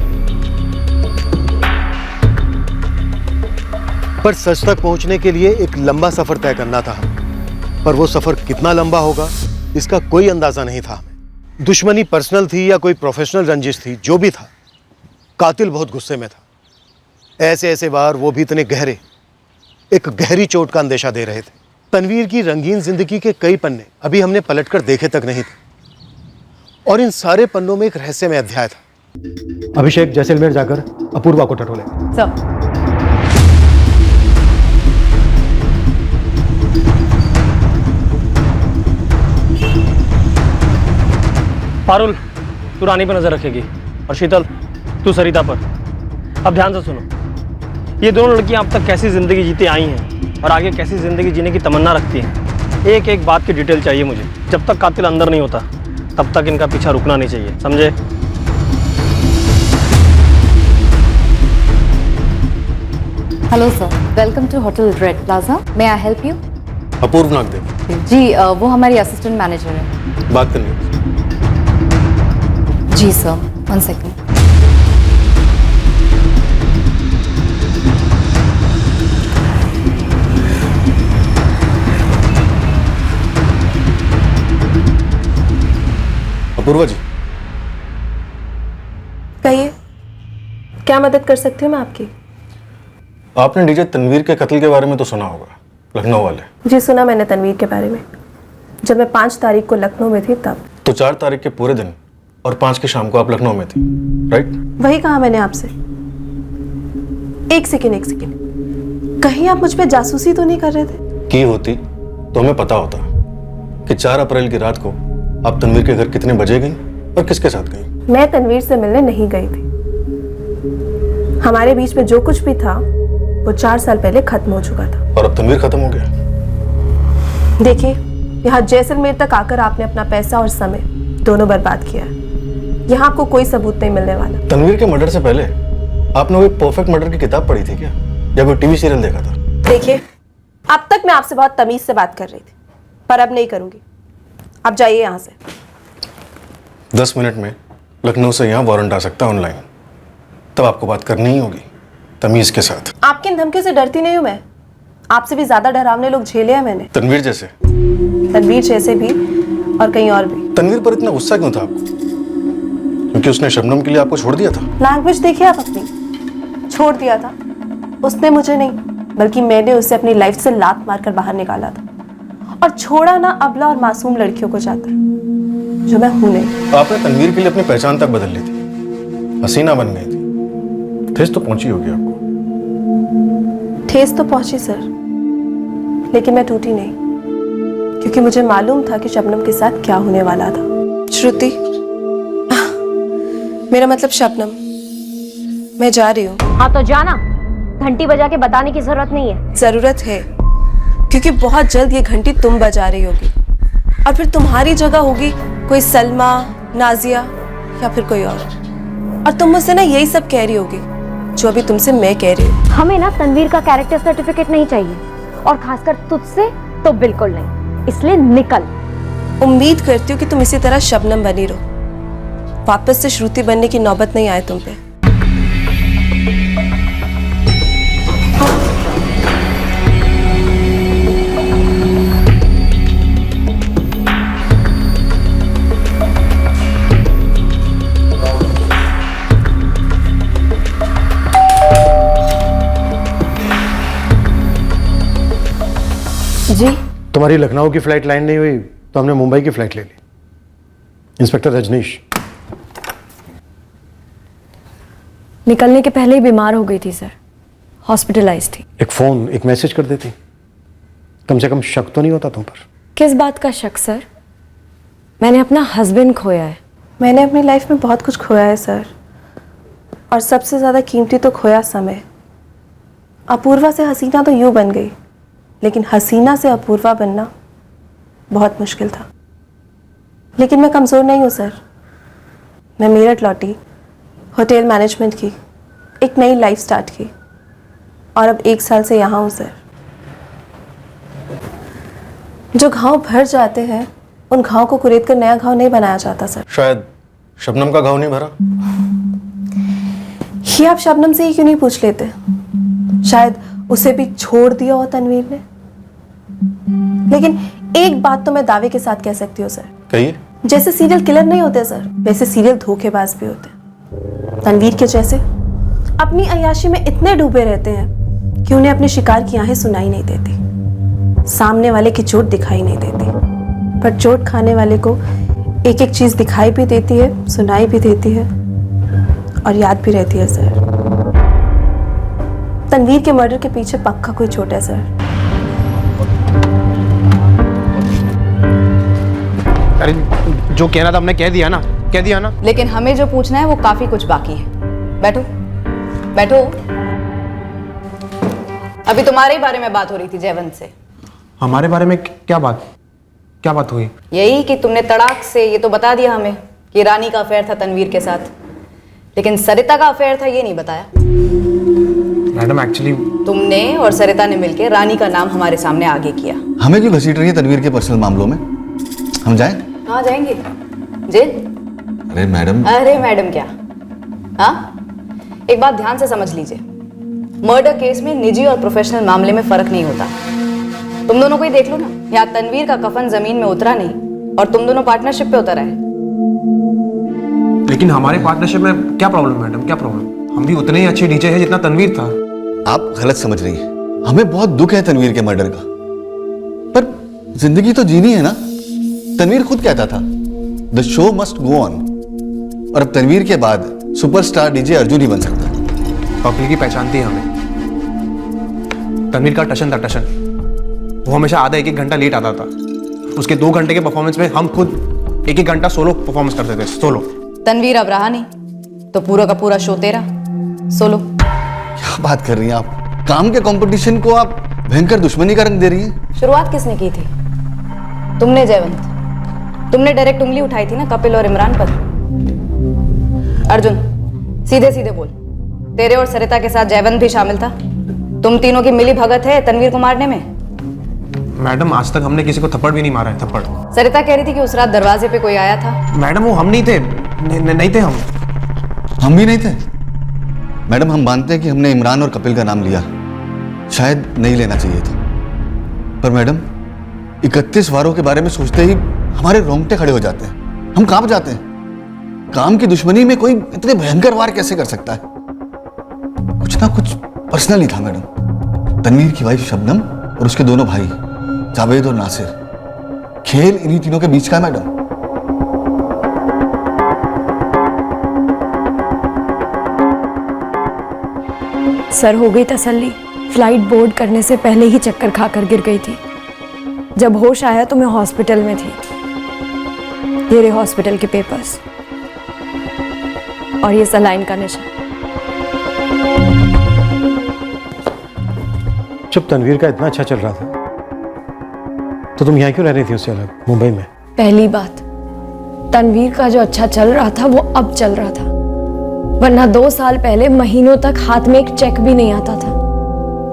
पर सच तक पहुंचने के लिए एक लंबा सफर तय करना था, पर वो सफर कितना लंबा होगा इसका कोई अंदाजा नहीं था हमें। दुश्मनी पर्सनल थी या कोई प्रोफेशनल रंजिश थी, जो भी था, कातिल बहुत गुस्से में था। ऐसे ऐसे वार, वो भी इतने गहरे, एक गहरी चोट का अंदेशा दे रहे थे। तनवीर की रंगीन जिंदगी के कई पन्ने अभी हमने पलटकर देखे तक नहीं थे, और इन सारे पन्नों में एक रहस्यमय अध्याय था। अभिषेक जैसलमेर जाकर अपूर्वा को टटोले। सर, पारुल, तू रानी पर नजर रखेगी, और शीतल तू सरिता पर। अब ध्यान से सुनो, ये दोनों लड़कियां अब तक कैसी जिंदगी जीती आई हैं और आगे कैसी जिंदगी जीने की तमन्ना रखती हैं। एक एक बात की डिटेल चाहिए मुझे। जब तक कातिल अंदर नहीं होता तब तक इनका पीछा रुकना नहीं चाहिए, समझे? Hello sir, welcome to hotel Red Plaza. May I help you? Apurv Nagdev ji, वो हमारी असिस्टेंट मैनेजर है। बात करनी है। जी सर, 1 सेकंड। अपूर्वा जी, कहिए, क्या मदद कर सकती हूँ मैं आपकी? आपने डीजे तनवीर के कत्ल के बारे में तो सुना होगा, लखनऊ वाले। जी सुना मैंने तनवीर के बारे में। जब मैं 5 तारीख को लखनऊ में थी तब। तो 4 तारीख के पूरे दिन और 5 की शाम को आप लखनऊ में थी, राइट? वही कहा मैंने आपसे। एक सेकेंड, कहीं आप मुझ पे जासूसी तो नहीं कर रहे थे? की होती तो हमें पता होता कि 4 अप्रैल की रात को आप तनवीर के घर कितने बजे गई और किसके साथ गई। मैं तनवीर से मिलने नहीं गई थी। हमारे बीच में जो कुछ भी था वो 4 साल पहले खत्म हो चुका था। और अब तनवीर खत्म हो गया। देखिए, यहाँ जैसलमेर तक आकर आपने अपना पैसा और समय दोनों बर्बाद किया है। यहाँ आपको कोई सबूत नहीं मिलने वाला। तनवीर के मर्डर से पहले आपने कोई परफेक्ट मर्डर की किताब पढ़ी थी क्या, या कोई टीवी सीरियल देखा था? देखिए, अब तक मैं आपसे बहुत तमीज से बात कर रही थी, पर अब नहीं करूंगी। आप जाइए यहाँ से। 10 मिनट में लखनऊ से यहाँ वारंट आ सकता है ऑनलाइन, तब आपको बात करनी ही होगी तमीज के साथ। आपकी इन धमकियों से डरती नहीं हूँ मैं। आपसे भी ज्यादा डरावने लोग झेले हैं मैंने। तनवीर जैसे? तनवीर जैसे भी और कहीं और भी। तनवीर पर इतना गुस्सा क्यों था आपको? क्योंकि उसने शबनम के लिए आपको छोड़ दिया था? लैंग्वेज देखिए आप अपनी। छोड़ दिया था उसने मुझे नहीं, बल्कि मैंने उसे अपनी लाइफ से लात मारकर बाहर निकाला था। और छोड़ा ना अबला और मासूम लड़कियों को जाता है, जो मैं हूं नहीं। आपने तनवीर के लिए अपनी पहचान तक बदल ली थी, हसीना बन गई थी। ठेस तो पहुंची होगी आपको। ठेस तो पहुंची सर, लेकिन मैं टूटी नहीं, क्योंकि मुझे मालूम था कि शबनम के साथ क्या होने वाला था। श्रुति, मेरा मतलब शबनम, मैं जा रही हूँ। हाँ तो जाना, घंटी बजा के बताने की जरूरत नहीं है। जरूरत है, क्योंकि बहुत जल्द ये घंटी तुम बजा रही होगी और फिर तुम्हारी जगह होगी कोई सलमा, नाजिया या फिर कोई और तुम मुझसे ना यही सब कह रही होगी जो अभी तुमसे मैं कह रही हूँ। हमें ना तनवीर का कैरेक्टर सर्टिफिकेट नहीं चाहिए, और खासकर तुझसे तो बिल्कुल नहीं, इसलिए निकल। उम्मीद करती हूँ कि तुम इसी तरह शबनम बनी रहो, वापस से श्रुति बनने की नौबत नहीं आए तुम पे। जी, तुम्हारी लखनऊ की फ्लाइट लैंड नहीं हुई तो हमने मुंबई की फ्लाइट ले ली। इंस्पेक्टर रजनीश। निकलने के पहले ही बीमार हो गई थी सर, हॉस्पिटलाइज थी। एक फोन, एक मैसेज कर देती, कम से कम शक तो नहीं होता तुम पर। किस बात का शक सर? मैंने अपना हस्बैंड खोया है। मैंने अपनी लाइफ में बहुत कुछ खोया है सर, और सबसे ज्यादा कीमती तो खोया समय। अपूर्वा से हसीना तो यूं बन गई, लेकिन हसीना से अपूर्वा बनना बहुत मुश्किल था। लेकिन मैं कमज़ोर नहीं हूँ सर। मैं मेरठ लौटी, होटल मैनेजमेंट की, एक नई लाइफ स्टार्ट की, और अब 1 साल से यहाँ हूँ सर। जो घाव भर जाते हैं उन घाव को कुरेद कर नया घाव नहीं बनाया जाता सर। शायद शबनम का घाव नहीं भरा। ये आप शबनम से ही क्यों नहीं पूछ लेते? शायद उसे भी छोड़ दिया हो तनवीर ने। लेकिन एक बात तो मैं दावे के साथ कह सकती हूँ सर। कहिए। जैसे सीरियल किलर नहीं होते सर, वैसे सीरियल धोखेबाज भी होते। तनवीर के जैसे अपनी अय्याशी में इतने डूबे रहते हैं कि उन्हें अपने शिकार की आहें सुनाई नहीं देती, सामने वाले की चोट दिखाई नहीं देती, पर चोट खाने वाले को एक एक चीज दिखाई भी देती है, सुनाई भी देती है और याद भी रहती है सर। तनवीर के मर्डर के पीछे पक्का कोई चोट है सर। अरे जो कहना था हमने कह दिया ना, कह दिया ना। लेकिन हमें जो पूछना है वो काफी कुछ बाकी है। बैठो बैठो। अभी तुम्हारे ही बारे में बात हो रही थी जयवंत से। हमारे बारे में क्या बात हुई? यही कि तुमने तड़ाक से ये तो बता दिया हमें कि रानी का अफेयर था तनवीर के साथ, लेकिन सरिता का अफेयर था ये नहीं बताया। मैडम एक्चुअली तुमने और सरिता ने मिलकर रानी का नाम हमारे सामने आगे किया। हमें क्यों घसीट रही है तनवीर के पर्सनल मामलों में? हम जाएं? कहाँ जाएंगे? जेल? अरे मैडम। अरे मैडम क्या? हाँ, एक बात ध्यान से समझ लीजिए, मर्डर केस में निजी और प्रोफेशनल मामले में फर्क नहीं होता। तुम दोनों को ही देख लो ना, यहाँ तनवीर का कफन जमीन में उतरा नहीं और तुम दोनों पार्टनरशिप पे उतर आए। लेकिन हमारे पार्टनरशिप में क्या प्रॉब्लम मैडम, क्या प्रॉब्लम? हम भी उतने ही अच्छे डीजे हैं जितना तनवीर था। आप गलत समझ रही हैं। हमें बहुत दुख है तनवीर के मर्डर का, पर जिंदगी तो जीनी है ना। तनवीर खुद कहता था the show must go on, और अब तनवीर के बाद सुपरस्टार डीजे अर्जुन ही बन सकता है। पब्लिक ही पहचानती है हमें। तनवीर का टशन था, टशन। वो हमेशा आधा 1-1 घंटा लेट आता था। उसके 2 घंटे के परफॉर्मेंस में हम खुद 1-1 घंटा सोलो परफॉर्मेंस करते थे, सोलो। तनवीर अब रहा नहीं तो पूरा का पूरा शो तेरा सोलो। क्या बात कर रही हैं आप? काम के कंपटीशन को आप भयंकर दुश्मनी का रंग दे रही हैं। शुरुआत किसने की थी? तुमने जयवंत। तुमने डायरेक्ट उंगली उठाई थी ना कपिल और इमरान पर। अर्जुन सीधे सीधे बोल, तेरे और सरिता के साथ जयवंत भी शामिल था? तुम तीनों की मिली भगत है तनवीर को मारने में? मैडम आज तक हमने किसी को थप्पड़ भी नहीं मारा है, थप्पड़। सरिता कह रही थी कि उस रात दरवाजे पे कोई आया था। मैडम वो हम नहीं थे, नहीं थे हम भी नहीं थे। मैडम हम मानते हैं कि हमने इमरान और कपिल का नाम लिया, शायद नहीं लेना चाहिए था, पर मैडम 31 वारों के बारे में सोचते ही हमारे रोंगटे खड़े हो जाते हैं, हम कांप जाते हैं। काम की दुश्मनी में कोई इतने भयंकर वार कैसे कर सकता है? कुछ ना कुछ पर्सनल ही था मैडम। तनवीर की वाइफ शबनम और उसके दोनों भाई जावेद और नासिर, खेल इन्हीं तीनों के बीच का है मैडम। सर हो गई तसल्ली। फ्लाइट बोर्ड करने से पहले ही चक्कर खाकर गिर गई थी। जब होश आया तो मैं हॉस्पिटल में थी। ये रहे हॉस्पिटल के पेपर्स और ये सलाइन का नशा। जब तनवीर का इतना अच्छा चल रहा था तो तुम यहाँ क्यों रह रही थी उससे अलग मुंबई में? पहली बात, तनवीर का जो अच्छा चल रहा था वो अब चल रहा था, वरना 2 साल पहले महीनों तक हाथ में एक चेक भी नहीं आता था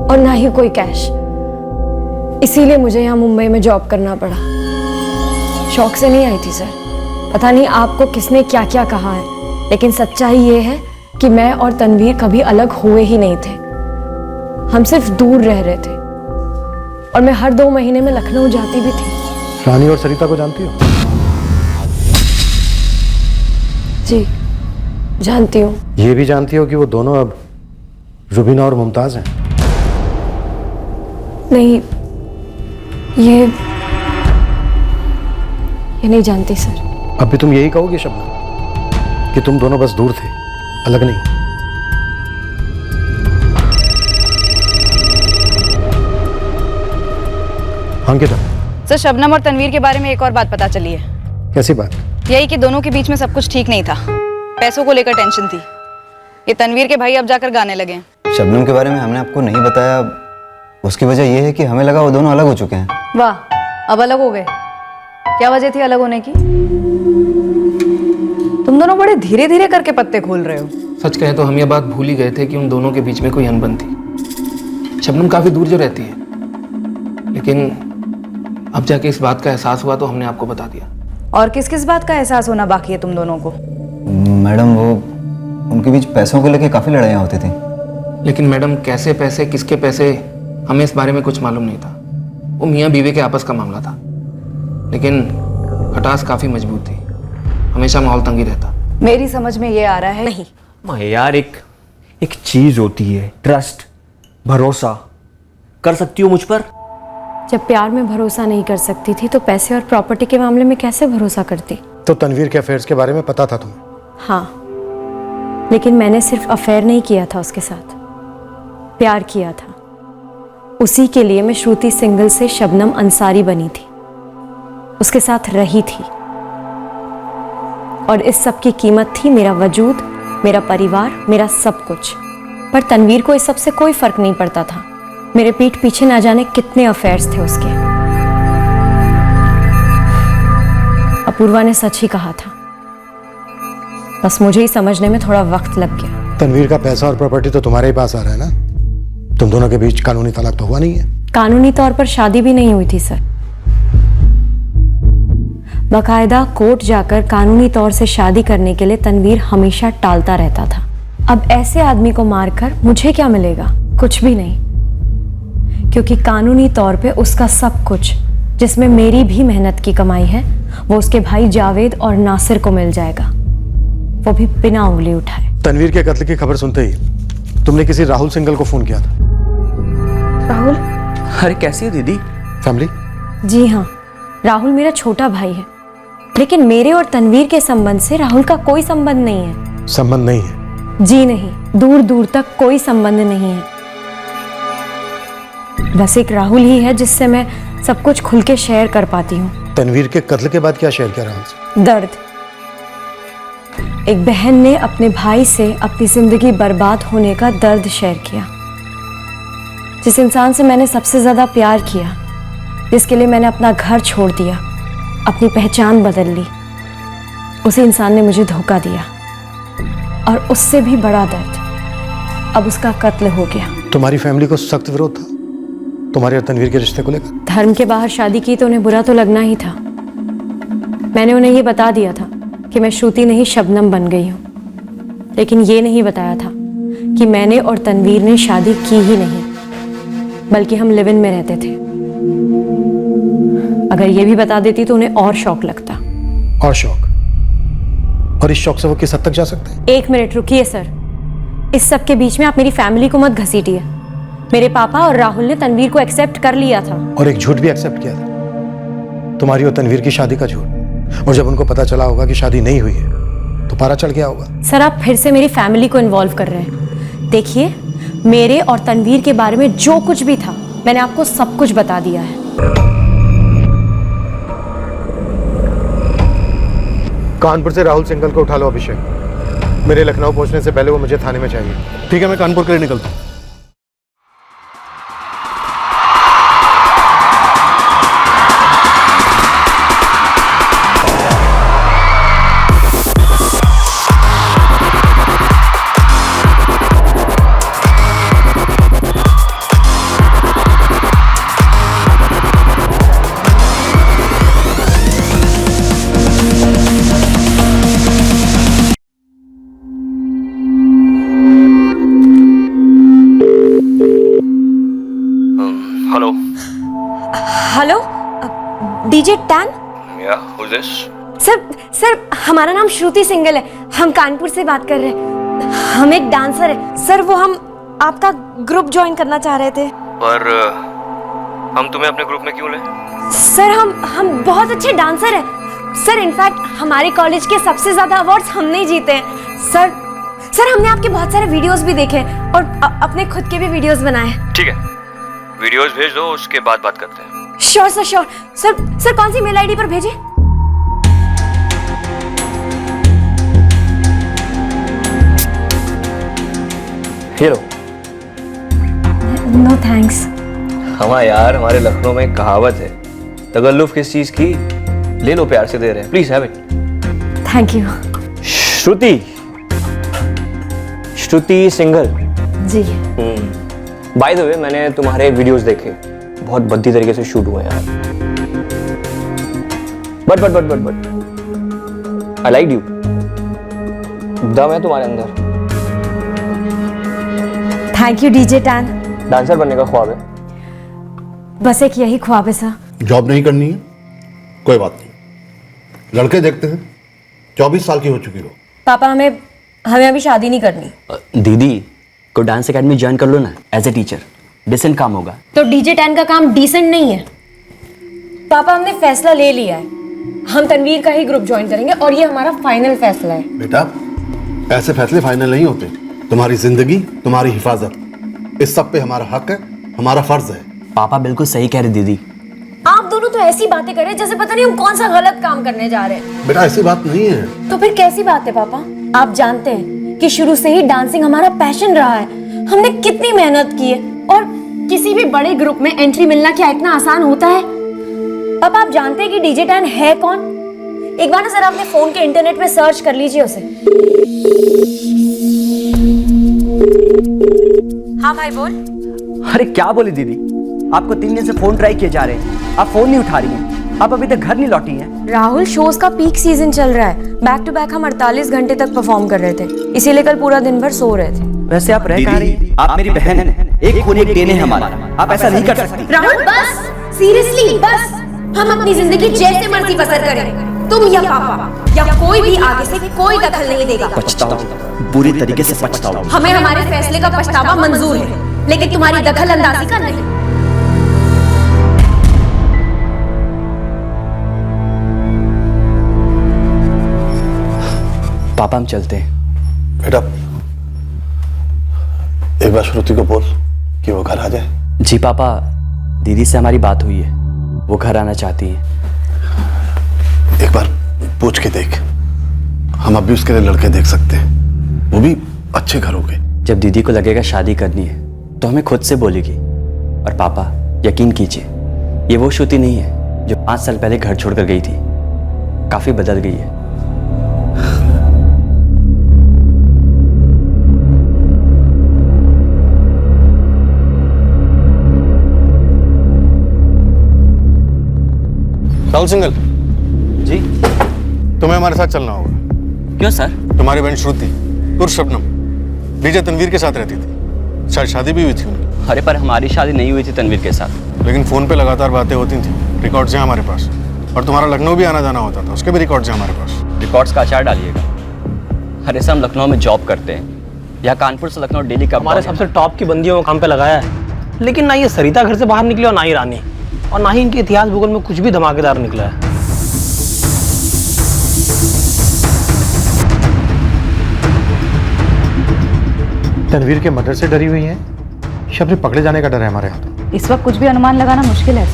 और ना ही कोई कैश। इसीलिए मुझे यहाँ मुंबई में जॉब करना पड़ा। शौक से नहीं आई थी सर। पता नहीं आपको किसने क्या क्या कहा है, लेकिन सच्चाई ये है कि मैं और तनवीर कभी अलग हुए ही नहीं थे। हम सिर्फ दूर रह रहे थे और मैं हर 2 महीने में लखनऊ जाती भी थी। रानी और सरिता को जानती हो? जी जानती हूँ। ये भी जानती हो कि वो दोनों अब रुबीना और मुमताज हैं? नहीं, ये नहीं जानती सर। अब भी तुम यही कहोगे शबनम कि तुम दोनों बस दूर थे, अलग नहीं? अंकिता, सर शबनम और तनवीर के बारे में एक और बात पता चली है। कैसी बात? यही कि दोनों के बीच में सब कुछ ठीक नहीं था। पैसों को लेकर टेंशन थी। ये तनवीर के भाई अब जाकर गाने लगे हैं। शबनम के बारे में हमने आपको नहीं बताया, उसकी वजह यह है कि हमें लगा वो दोनों अलग हो चुके हैं। वाह, अब अलग हो गए? क्या वजह थी अलग होने की? तुम दोनों बड़े धीरे धीरे करके पत्ते खोल रहे हो। सच कहे तो हम ये बात भूल ही गए थे कि उन दोनों के बीच में कोई अनबन थी। शबनम काफी दूर जो रहती है, लेकिन अब जाके इस बात का एहसास हुआ तो हमने आपको बता दिया। और किस किस बात का एहसास होना बाकी है तुम दोनों को? मैडम, वो उनके बीच पैसों को लेकर काफी लड़ाइयाँ होती थी। लेकिन मैडम, कैसे पैसे, किसके पैसे, हमें इस बारे में कुछ मालूम नहीं था। वो मियाँ बीवी के आपस का मामला था, लेकिन खटास काफी मजबूत थी। हमेशा माहौल तंगी रहता। मेरी समझ में ये आ रहा है नहीं यार, एक चीज होती है ट्रस्ट, भरोसा। कर सकती हो मुझ पर? जब प्यार में भरोसा नहीं कर सकती थी तो पैसे और प्रॉपर्टी के मामले में कैसे भरोसा करती? तो तनवीर के अफेयर्स के बारे में पता था तुम्हें? हाँ, लेकिन मैंने सिर्फ अफेयर नहीं किया था उसके साथ, प्यार किया था। उसी के लिए मैं श्रुति सिंगल से शबनम अंसारी बनी थी, उसके साथ रही थी। और इस सब की कीमत थी मेरा वजूद, मेरा परिवार, मेरा सब कुछ। पर तनवीर को इस सब से कोई फर्क नहीं पड़ता था। मेरे पीठ पीछे ना जाने कितने अफेयर्स थे उसके। अपूर्वा ने सच ही कहा था, बस मुझे ही समझने में थोड़ा वक्त लग गया। तनवीर का पैसा और प्रॉपर्टी तो तुम्हारे ही पास आ रहा है ना? तुम दोनों के बीच कानूनी तलाक तो हुआ नहीं है? कानूनी तौर पर शादी भी नहीं हुई थी सर। बाकायदा कोर्ट जाकर कानूनी तौर से शादी करने के लिए तनवीर हमेशा टालता रहता था। अब ऐसे आदमी को मारकर मुझे क्या मिलेगा? कुछ भी नहीं, क्योंकि कानूनी तौर पे उसका सब कुछ, जिसमें मेरी भी मेहनत की कमाई है, वो उसके भाई जावेद और नासिर को मिल जाएगा, वो भी बिना उंगली उठाए। तनवीर के कत्ल की खबर सुनते ही तुमने किसी राहुल सिंगल को फोन किया था? राहुल? अरे कैसी है दीदी? फैमिली? जी हाँ, राहुल मेरा छोटा भाई है, लेकिन मेरे और तनवीर के संबंध से राहुल का कोई संबंध नहीं है। संबंध नहीं है? जी नहीं, दूर दूर तक कोई संबंध नहीं है। बस एक राहुल ही है जिससे मैं सब कुछ खुल के शेयर कर पाती हूँ। तनवीर के कत्ल के बाद क्या शेयर किया राहुल से? दर्द। एक बहन ने अपने भाई से अपनी जिंदगी बर्बाद होने का दर्द शेयर किया। जिस इंसान से मैंने सबसे ज्यादा प्यार किया, जिसके लिए मैंने अपना घर छोड़ दिया, अपनी पहचान बदल ली, उसी इंसान ने मुझे धोखा दिया। और उससे भी बड़ा दर्द, अब उसका कत्ल हो गया। तुम्हारी फैमिली को सख्त विरोध था तुम्हारे और तनवीर के रिश्ते को लेकर? धर्म के बाहर शादी की तो उन्हें बुरा तो लगना ही था। मैंने उन्हें ये बता दिया था कि मैं श्रुति नहीं शबनम बन गई हूँ, लेकिन ये नहीं बताया था कि मैंने और तनवीर ने शादी की ही नहीं, बल्कि हम लिव इन में रहते थे। अगर ये भी बता देती तो उन्हें और शौक लगता। और शौक? और इस शौक से वो किस हद तक जा सकते हैं? 1 मिनट रुकिए सर, इस सब के बीच में आप मेरी फैमिली को मत घसीटिए। मेरे पापा और राहुल ने तनवीर को एक्सेप्ट कर लिया था। और एक झूठ भी एक्सेप्ट किया था, तुम्हारी और तनवीर की शादी का झूठ। और जब उनको पता चला होगा कि शादी नहीं हुई है तो पारा चढ़ गया होगा। सर, आप फिर से मेरी फैमिली को इन्वॉल्व कर रहे हैं। देखिए, मेरे और तनवीर के बारे में जो कुछ भी था मैंने आपको सब कुछ बता दिया है। कानपुर से राहुल सिंघल को उठा लो अभिषेक। मेरे लखनऊ पहुंचने से पहले वो मुझे थाने में चाहिए। ठीक है, मैं कानपुर के लिए निकलता हूँ। Hello hello DJ tan. या who's this? सर हमारा नाम श्रुति सिंगल है, हम कानपुर से बात कर रहे हैं। हम एक डांसर है सर, वो हम आपका ग्रुप ज्वाइन करना चाह रहे थे। पर हम तुम्हें अपने ग्रुप में क्यों लें? सर हम बहुत अच्छे डांसर हैं सर। इनफैक्ट हमारे कॉलेज के सबसे ज्यादा अवार्ड्स हमने ही जीते हैं सर हमने आपके बहुत सारे वीडियोस भी देखे और अपने खुद के भी वीडियोस बनाए। ठीक है, वीडियोस भेज दो, उसके बाद बात करते हैं। श्योर सर, श्योर सर कौन सी मेल आईडी पर भेजे? हेलो। No thanks. हमारा यार, हमारे लखनऊ में एक कहावत है, तगल्लुफ किस चीज की, ले लो प्यार से दे रहे हैं, please have it. Thank you. Shruti Singhal ji. By the way, मैंने तुम्हारे वीडियोस देखे, बहुत भद्दी तरीके से शूट हुए यार। बट आई लाइक यू, दम है तुम्हारे अंदर। Thank you DJ tan. Dancer बनने का ख्वाब है? बस एक यही ख्वाब है सर। जॉब नहीं करनी है, कोई बात नहीं, लड़के देखते हैं। 24 साल की हो चुकी हो। पापा हमें अभी शादी नहीं करनी। दीदी को डांस एकेडमी ज्वाइन कर लो ना, एज ए टीचर, डिसेंट काम होगा। तो डीजे टैन का काम डिसेंट नहीं है? पापा हमने फैसला ले लिया है, हम तनवीर का ही ग्रुप ज्वाइन करेंगे और ये हमारा फाइनल फैसला है। बेटा, ऐसे फैसले फाइनल नहीं होते। तुम्हारी जिंदगी, तुम्हारी हिफाजत, इस सब पे हमारा हक है, हमारा फर्ज है। पापा बिल्कुल सही कह रहे दीदी। आप दोनों तो ऐसी बातें कर रहे हैं जैसे पता नहीं हम कौन सा गलत काम करने जा रहे हैं। बेटा, ऐसी बात नहीं है। तो फिर कैसी बात है पापा? आप जानते हैं कि शुरू से ही डांसिंग हमारा पैशन रहा है, हमने कितनी मेहनत की है और किसी भी बड़े ग्रुप में एंट्री मिलना क्या इतना आसान होता है? पापा आप जानते हैं कि डीजे टैन है कौन? एक बार ना सर अपने फोन के इंटरनेट में सर्च कर लीजिए उसे। हाँ भाई बोल। अरे क्या बोली दीदी, आपको 3 दिन से फोन ट्राई किए जा रहे हैं, आप फोन नहीं उठा रही हैं, आप अभी तक घर नहीं लौटी हैं। राहुल, शोज का पीक सीजन चल रहा है, बैक टू बैक हम 48 घंटे तक परफॉर्म कर रहे थे, इसीलिए कल पूरा दिन भर सो रहे थे। वैसे आप रह कहाँ रही? आप मेरी बहन हैं, एक खून एक देन है हमारा, आप ऐसा नहीं कर सकती। राहुल बस, सीरियसली बस, हम अपनी जिंदगी जैसे मर्जी बसर करें, तुम या पापा या कोई भी आगे से कोई दखल नहीं देगा। पछताओ, बुरी तरीके से पछताओ। हमें हमारे फैसले का पछतावा मंजूर है, लेकिन तुम्हारी दखल अंदाजी का नहीं। पापा हम चलते हैं। बेटा, एक बार श्रुति को बोल कि वो घर आ जाए। जी पापा, दीदी से हमारी बात हुई है, वो घर आना चाहती है। एक बार पूछ के देख, हम अब भी उसके लिए लड़के देख सकते हैं, वो भी अच्छे घरों के। जब दीदी को लगेगा शादी करनी है तो हमें खुद से बोलेगी। और पापा यकीन कीजिए, ये वो श्रुति नहीं है जो 5 साल पहले घर छोड़कर गई थी, काफी बदल गई है। राहुल सिंघल जी, तुम्हें हमारे साथ चलना होगा। क्यों सर? तुम्हारी बहन श्रुति उर्फ शबनम डीजे तनवीर के साथ रहती थी, शायद शादी भी हुई थी उनकी। अरे पर हमारी शादी नहीं हुई थी तनवीर के साथ। लेकिन फोन पे लगातार बातें होती थी, रिकॉर्ड्स हैं हमारे पास, और तुम्हारा लखनऊ भी आना जाना होता था, उसके भी रिकॉर्ड्स हैं हमारे पास। रिकॉर्ड्स का अचार डालिएगा। अरे सर हम लखनऊ में जॉब करते हैं, यहाँ कानपुर से लखनऊ डेली का हमारे सबसे टॉप की बंदियों को काम पे लगाया है, लेकिन ना ये सरिता घर से बाहर निकली और ना ही रानी, और ना ही इनके इतिहास भूगोल में कुछ भी धमाकेदार निकला है। तनवीर के मर्डर से डरी हुई हैं, शबरी पकड़े जाने का डर है हमारे यहाँ तो। इस वक्त कुछ भी अनुमान लगाना मुश्किल है।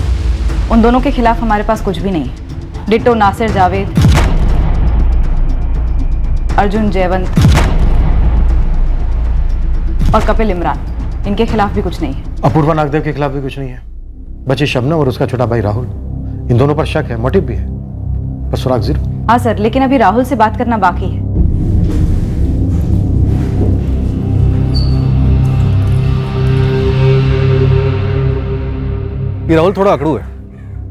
उन दोनों के खिलाफ हमारे पास कुछ भी नहीं है। डिट्टो नासिर जावेद। अर्जुन, जयवंत और कपिल इमरान, इनके खिलाफ भी कुछ नहीं है। अपूर्वा नागदेव के खिलाफ भी कुछ नहीं है। बची शबनम और उसका छोटा भाई राहुल, इन दोनों पर शक है, मोटिव भी है, पर सुराग जीरो। हाँ सर, लेकिन अभी राहुल से बात करना बाकी है। ये राहुल थोड़ा अकड़ू है।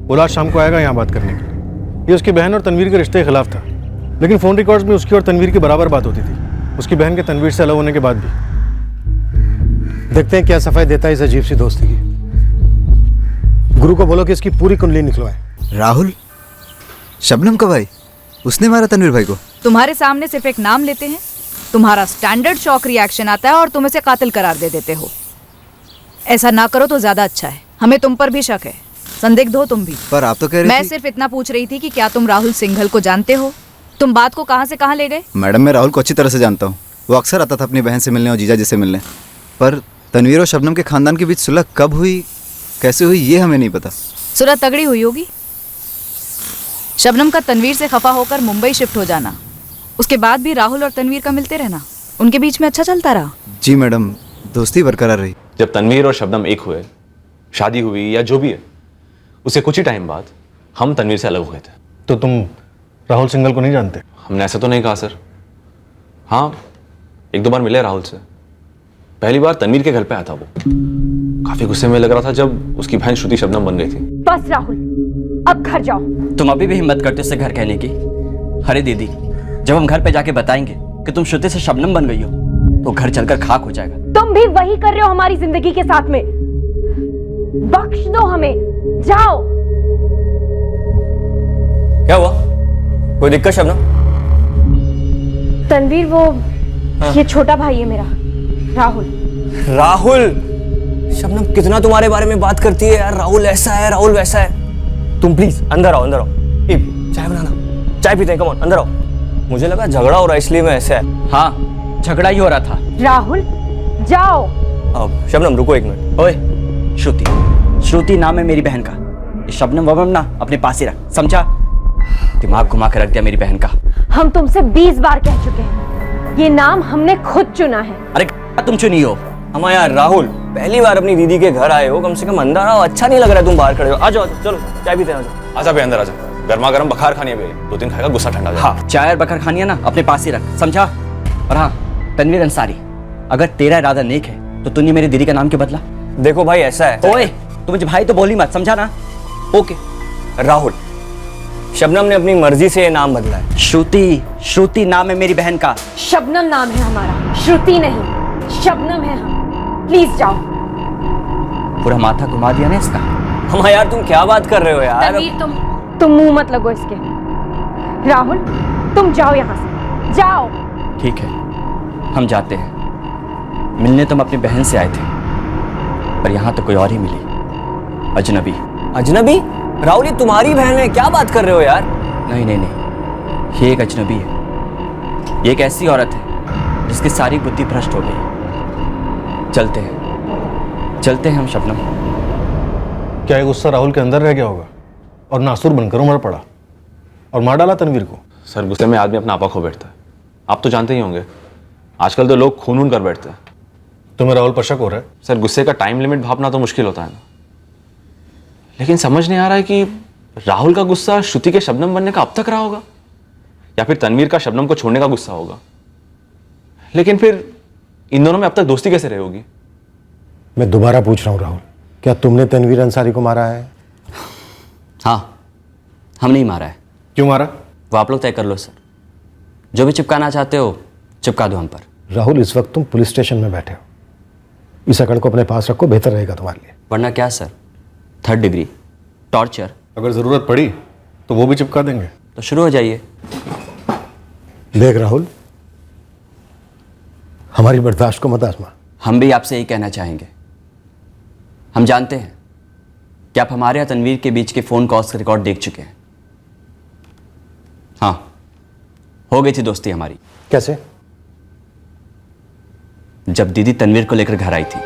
बोला आज शाम को आएगा यहाँ बात करने के लिए। ये उसकी बहन और तनवीर के रिश्ते के खिलाफ था, लेकिन फोन रिकॉर्ड्स में उसकी और तनवीर की बराबर बात होती थी, उसकी बहन के तनवीर से अलग होने के बाद भी। देखते हैं क्या सफाई देता है इस अजीब सी दोस्ती की। गुरु को बोलो कि इसकी पूरी कुंडली निकलवाए। राहुल, शबनम का भाई, उसने मारा तनवीर भाई को? तुम्हारे सामने सिर्फ एक नाम लेते हैं, तुम्हारा स्टैंडर्ड शॉक रिएक्शन आता है और तुम इसे कातिल करार दे देते हो। ऐसा ना करो तो ज्यादा अच्छा है। हमें तुम पर भी शक है, संदिग्ध हो तुम भी। पर आप तो कह रही मैं थी। सिर्फ इतना पूछ रही थी कि क्या तुम राहुल सिंघल को जानते हो? तुम बात को कहां से कहां ले गए? मैडम, मैं राहुल को अच्छी तरह से जानता हूँ। वो अक्सर आता था अपनी बहन से मिलने और जीजा जी से मिलने। पर तनवीर और शबनम के खानदान के बीच सुलह कब हुई, कैसे हुई, ये हमें नहीं पता। सुलह तगड़ी हुई होगी। शबनम का तनवीर से खफा होकर मुंबई शिफ्ट हो जाना, उसके बाद भी राहुल और तनवीर का मिलते रहना, उनके बीच में अच्छा चलता रहा। जी मैडम, दोस्ती बरकरार रही। जब तनवीर और शबनम एक हुए, शादी हुई या जो भी है, उससे कुछ ही टाइम बाद हम तनवीर से अलग हुए थे। तो तुम राहुल सिंघल को नहीं जानते? हमने ऐसा तो नहीं कहा सर। हाँ, एक दो बार मिले राहुल से। पहली बार तनवीर के घर पे आया था वो। काफी गुस्से में लग रहा था जब उसकी बहन श्रुति शबनम बन गई थी। बस राहुल, अब घर जाओ। तुम अभी भी हिम्मत करते उससे घर कहने की? अरे दीदी, जब हम घर पे जाके बताएंगे कि तुम श्रुति से शबनम बन गई हो तो घर चलकर खाक हो जाएगा। तुम भी वही कर रहे हो हमारी जिंदगी के साथ में। बख्श दो हमें, जाओ। क्या हुआ? कोई दिक्कत शबनम? तनवीर, वो ये छोटा भाई है मेरा, राहुल। राहुल? शबनम कितना तुम्हारे बारे में बात करती है यार। राहुल ऐसा है, राहुल वैसा है। तुम प्लीज अंदर आओ, अंदर आओ। चाय बनाना, चाय पीते हैं, कम ऑन अंदर आओ। मुझे लगा झगड़ा हो रहा है इसलिए मैं ऐसे है। हाँ, झगड़ा ही हो रहा था। राहुल, जाओ। अब शबनम रुको एक मिनट। ओए श्रुति, श्रुति नाम है मेरी बहन का। ये शबनम वबनम ना अपने पास ही रख, समझा? दिमाग घुमा कर रख दिया मेरी बहन का। हम तुमसे 20 बार कह चुके हैं, ये नाम हमने खुद चुना है। अरे तुम चुनी हो? हम यार राहुल, पहली बार अपनी दीदी के घर आए हो, कम से कम अंदर आओ। अच्छा नहीं लग रहा है तुम बाहर खड़े हो। आ जाओ, चलो चाय पीते हैं। आजा भाई, अंदर आजा। गर्मा गर्म बखार खानी है भाई, 2 दिन खाएगा गुस्सा ठंडा हो जाएगा। हाँ, चाय और बकर खानी है ना, अपने पास ही रख, समझा? और हाँ तनवीर अंसारी, अगर तेरा इरादा नेक है तो तूने मेरी दीदी का नाम क्यों बदला? देखो भाई ऐसा है। ओए, तू मुझे भाई तो बोली मत, समझा ना? ओके। राहुल, शबनम ने अपनी मर्जी से ये नाम बदला है। श्रुति, श्रुति नाम है मेरी बहन का। शबनम नाम है हमारा, श्रुति नहीं। शबनम है हम। प्लीज जाओ। पूरा माथा घुमा दिया ना इसका। हम यार, तुम क्या बात कर रहे हो यार? तनवीर, तुम मुंह मत लगो इसके। राहुल, तुम जाओ यहाँ से, जाओ। ठीक है, हम जाते हैं। मिलने तुम अपनी बहन से आए थे, पर यहाँ तो कोई और ही मिली, अजनबी। अजनबी? राहुल, ये तुम्हारी बहन है, क्या बात कर रहे हो यार? नहीं नहीं नहीं, ये एक अजनबी है। ये एक ऐसी औरत है जिसकी सारी बुद्धि भ्रष्ट हो गई। चलते हैं, चलते हैं हम शबनम। क्या ये गुस्सा राहुल के अंदर रह गया होगा और नासुर बनकर उमड़ पड़ा और मार डाला तनवीर को? सर, गुस्से में आदमी अपना आपा खो बैठता है। आप तो जानते ही होंगे, आजकल तो लोग खून कर बैठते हैं। तुम्हें राहुल पर शक हो रहा है? सर, गुस्से का टाइम लिमिट भापना तो मुश्किल होता है ना, लेकिन समझ नहीं आ रहा है कि राहुल का गुस्सा श्रुति के शबनम बनने का अब तक रहा होगा या फिर तनवीर का शबनम को छोड़ने का गुस्सा होगा। लेकिन फिर इन दोनों में अब तक दोस्ती कैसे रही होगी? मैं दोबारा पूछ रहा हूँ राहुल, क्या तुमने तनवीर अंसारी को मारा है? हाँ, हम नहीं मारा है। क्यों मारा? वो आप लोग तय कर लो सर। जो भी चिपकाना चाहते हो चिपका दो हम पर। राहुल, इस वक्त तुम पुलिस स्टेशन में बैठे हो, इस अकड़ को अपने पास रखो, बेहतर रहेगा तुम्हारे लिए। वरना क्या सर, 3rd डिग्री, टॉर्चर। अगर जरूरत पड़ी तो वो भी चिपका देंगे। तो शुरू हो जाइए। देख राहुल, हमारी बर्दाश्त को मत आजमा। हम भी आपसे यही कहना चाहेंगे। हम जानते हैं कि आप हमारे और तनवीर के बीच के फोन कॉल्स का रिकॉर्ड देख चुके हैं। हाँ, हो गई थी दोस्ती हमारी। कैसे? जब दीदी तनवीर को लेकर घर आई थी।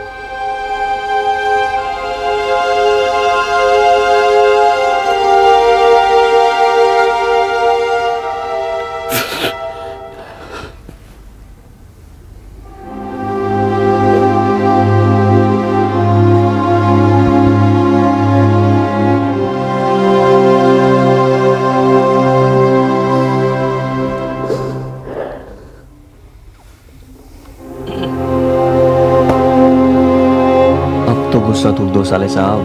2 साले साहब,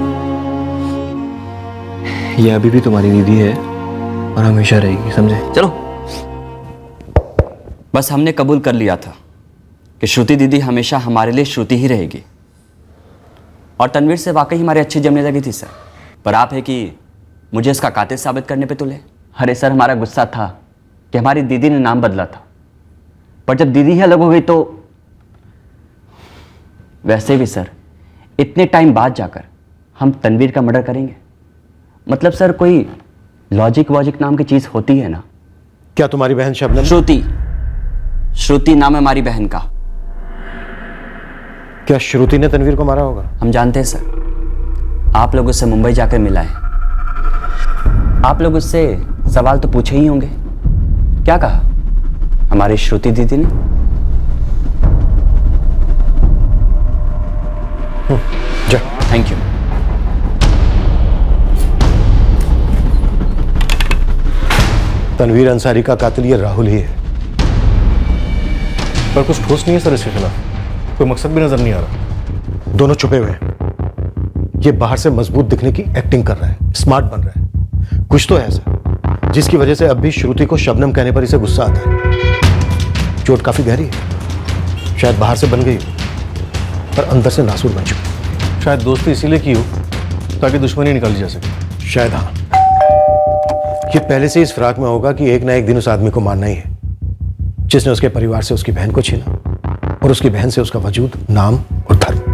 ये अभी भी तुम्हारी दीदी है और हमेशा रहेगी, समझे? चलो, बस हमने कबूल कर लिया था कि श्रुति दीदी हमेशा हमारे लिए श्रुति ही रहेगी। और तनवीर से वाकई हमारी अच्छी जमने लगी थी सर, पर आप है कि मुझे इसका कातिल साबित करने पे तुले। अरे सर, हमारा गुस्सा था कि हमारी दीदी ने नाम बदला था, पर जब दीदी ही अलग हो गई तो वैसे भी सर, इतने टाइम बाद जाकर हम तनवीर का मर्डर करेंगे, मतलब सर कोई लॉजिक वॉजिक नाम की चीज होती है ना? क्या तुम्हारी बहन शबनम? श्रुति नाम है हमारी बहन का। क्या श्रुति ने तनवीर को मारा होगा? हम जानते हैं सर, आप लोग उससे मुंबई जाकर मिला है, आप लोग उससे सवाल तो पूछे ही होंगे। क्या कहा हमारी श्रुति दीदी ने? जा। Thank you. तनवीर अंसारी का कातिल ये राहुल ही है। पर कुछ ठोस नहीं है सर इसके खिलाफ, कोई मकसद भी नजर नहीं आ रहा। दोनों छुपे हुए हैं। ये बाहर से मजबूत दिखने की एक्टिंग कर रहा है, स्मार्ट बन रहा है। कुछ तो है ऐसा जिसकी वजह से अब भी श्रुति को शबनम कहने पर इसे गुस्सा आता है। चोट काफी गहरी है, शायद बाहर से बन गई हो पर अंदर से नासूर बन चुकी। शायद दोस्ती इसीलिए की हो ताकि दुश्मनी निकाली जा सके। शायद हाँ। ये पहले से इस फिराक में होगा कि एक ना एक दिन उस आदमी को मारना ही है जिसने उसके परिवार से उसकी बहन को छीना और उसकी बहन से उसका वजूद, नाम और धर्म।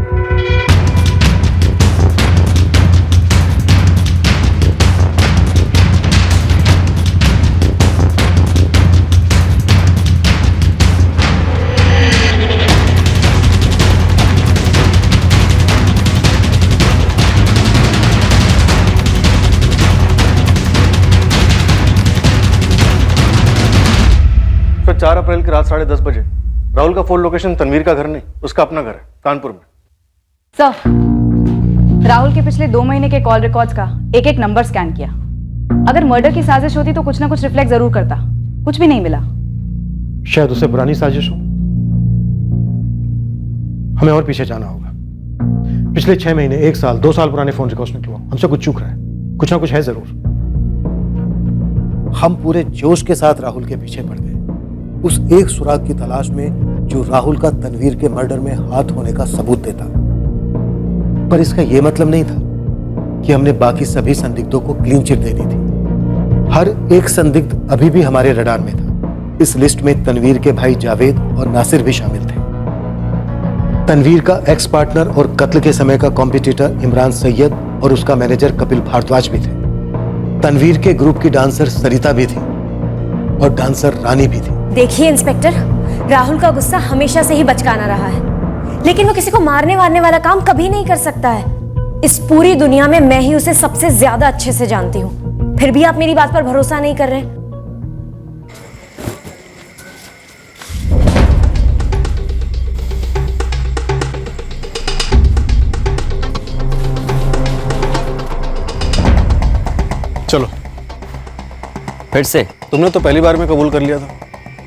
फिर 4 अप्रैल की रात 10:30 बजे राहुल का फोन लोकेशन तनवीर का घर नहीं, उसका अपना घर है कानपुर में। सर, राहुल के पिछले 2 महीने के कॉल रिकॉर्ड्स का एक एक नंबर स्कैन किया। अगर मर्डर की साजिश होती तो कुछ ना कुछ रिफ्लेक्ट जरूर करता, कुछ भी नहीं मिला। शायद उसे पुरानी साजिश हो। हमें और पीछे जाना होगा। पिछले 6 महीने, 1 साल, 2 साल पुराने फोन रिकॉर्ड्स निकलवा। हमसे कुछ चूक रहा है, कुछ ना कुछ है जरूर। हम पूरे जोश के साथ राहुल के पीछे पड़ गए, उस एक सुराग की तलाश में जो राहुल का तनवीर के मर्डर में हाथ होने का सबूत देता। पर इसका यह मतलब नहीं था कि हमने बाकी सभी संदिग्धों को क्लीन चिट दे दी थी। हर एक संदिग्ध अभी भी हमारे रडार में था। इस लिस्ट में तनवीर के भाई जावेद और नासिर भी शामिल थे। तनवीर का एक्स पार्टनर और कत्ल के समय का कॉम्पिटिटर इमरान सैयद और उसका मैनेजर कपिल भारद्वाज भी थे। तनवीर के ग्रुप की डांसर सरिता भी थी और डांसर रानी भी थी। देखिए इंस्पेक्टर, राहुल का गुस्सा हमेशा से ही बचकाना रहा है, लेकिन वो किसी को मारने वारने वाला काम कभी नहीं कर सकता है। इस पूरी दुनिया में मैं ही उसे सबसे ज्यादा अच्छे से जानती हूँ, फिर भी आप मेरी बात पर भरोसा नहीं कर रहे। चलो फिर से? तुमने तो पहली बार में कबूल कर लिया था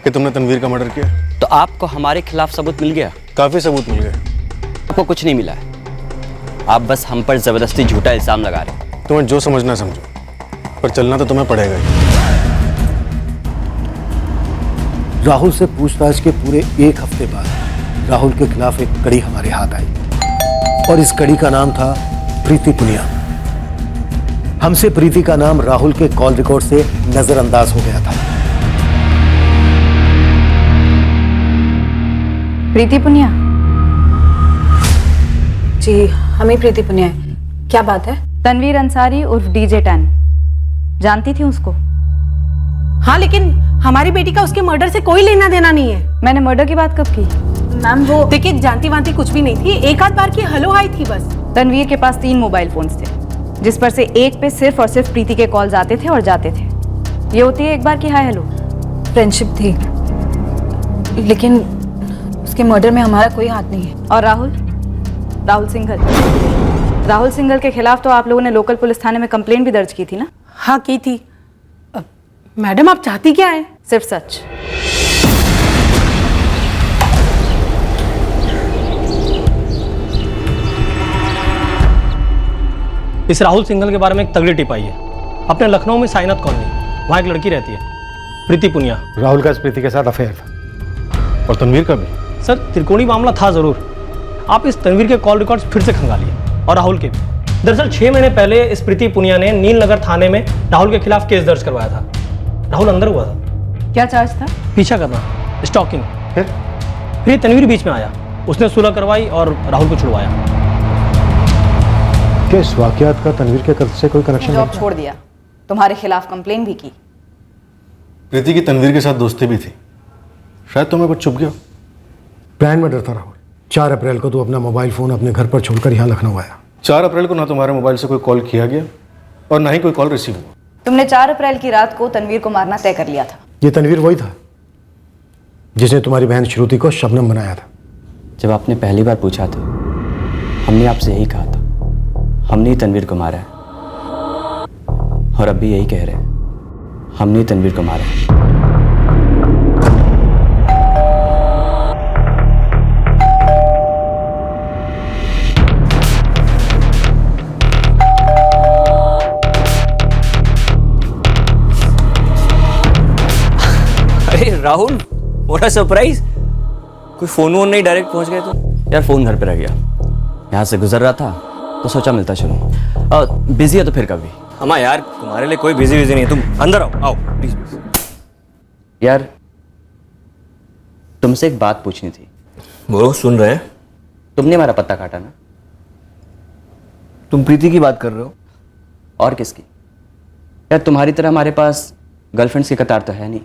कि तुमने तनवीर का मर्डर किया। तो आपको हमारे खिलाफ सबूत मिल गया? काफी सबूत मिल गए। आपको कुछ नहीं मिला है, आप बस हम पर जबरदस्ती झूठा इल्जाम लगा रहे हैं। तुम्हें जो समझना समझो, पर चलना तो तुम्हें पड़ेगा ही। राहुल से पूछताछ के पूरे 1 हफ्ते बाद राहुल के खिलाफ एक कड़ी हमारे हाथ आई और इस कड़ी का नाम था प्रीति पुनिया। हमसे प्रीति का नाम राहुल के कॉल रिकॉर्ड से नजरअंदाज हो गया था। प्रीति पुनिया? जी, हमें प्रीति पुनिया है। क्या बात है? तनवीर अंसारी उर्फ DJ 10, जानती थी उसको? हाँ, लेकिन हमारी बेटी का उसके मर्डर से कोई लेना देना नहीं है। मैंने मर्डर की बात कब की? मैम वो देखिए, जानती वांती कुछ भी नहीं थी, एक आध बार की हेलो हाई थी बस। तनवीर के पास 3 मोबाइल फोन्स थे, जिस पर से एक पे सिर्फ और सिर्फ प्रीति के कॉल्स आते थे और जाते थे। ये होती है एक बार की हाय हेलो। फ्रेंडशिप थी, लेकिन उसके मर्डर में हमारा कोई हाथ नहीं है। और राहुल सिंघल? राहुल सिंघल के खिलाफ तो आप लोगों ने लोकल पुलिस थाने में कंप्लेंट भी दर्ज की थी ना? हाँ की थी। मैडम आप चाहती क्या है? सिर्फ सच। इस राहुल सिंघल के बारे में एक तगड़ी टिप आई है। अपने लखनऊ में साइनाथ कॉलोनी, वहाँ एक लड़की रहती है, प्रीति पुनिया। राहुल का इस प्रीति के साथ अफेयर था, और तनवीर का भी। सर त्रिकोणी मामला था जरूर। आप इस तनवीर के कॉल रिकॉर्ड्स फिर से खंगालिए, और राहुल के भी। दरअसल 6 महीने पहले इस प्रीति पुनिया ने नील नगर थाने में राहुल के खिलाफ केस दर्ज करवाया था। राहुल अंदर हुआ था। क्या चार्ज था? पीछा करना, स्टॉकिंग। फिर ये तनवीर बीच में आया, उसने सुलह करवाई और राहुल को छुड़वाया। क्या इस वाकयात का तनवीर के कत्ल से कोई कनेक्शन जॉब छोड़ दिया, तुम्हारे खिलाफ कंप्लेन भी की। प्रीति की तनवीर के साथ दोस्ती भी थी, शायद तुम्हें कुछ चुप गया। प्लान में डर था राहुल। 4 अप्रैल को तू अपना मोबाइल फोन अपने घर पर छोड़कर यहाँ लखनऊ आया। 4 अप्रैल को ना तुम्हारे मोबाइल से कोई कॉल किया गया और ना ही कोई कॉल रिसीव हुआ। तुमने 4 अप्रैल की रात को तनवीर को मारना तय कर लिया था। ये तनवीर वही था जिसने तुम्हारी बहन श्रुति को शबनम बनाया था। जब आपने पहली बार पूछा था, हमने आपसे यही कहा था, हमने ही तनवीर को मारा है। और अब भी यही कह रहे हैं, हमने ही तनवीर को मारा है। अरे राहुल, व्हाट सरप्राइज। कोई फोन वोन नहीं, डायरेक्ट पहुंच गए तो? यार फोन घर पे रह गया, यहाँ से गुजर रहा था तो सोचा मिलता चलो। बिजी है तो फिर कभी। अम्मा यार, तुम्हारे लिए कोई बिजी नहीं है, तुम अंदर आओ, आओ प्लीज। यार तुमसे एक बात पूछनी थी। बोलो, सुन रहे हैं। तुमने हमारा पत्ता काटा ना? तुम प्रीति की बात कर रहे हो? और किसकी? यार तुम्हारी तरह हमारे पास गर्लफ्रेंड्स की कतार तो है नहीं।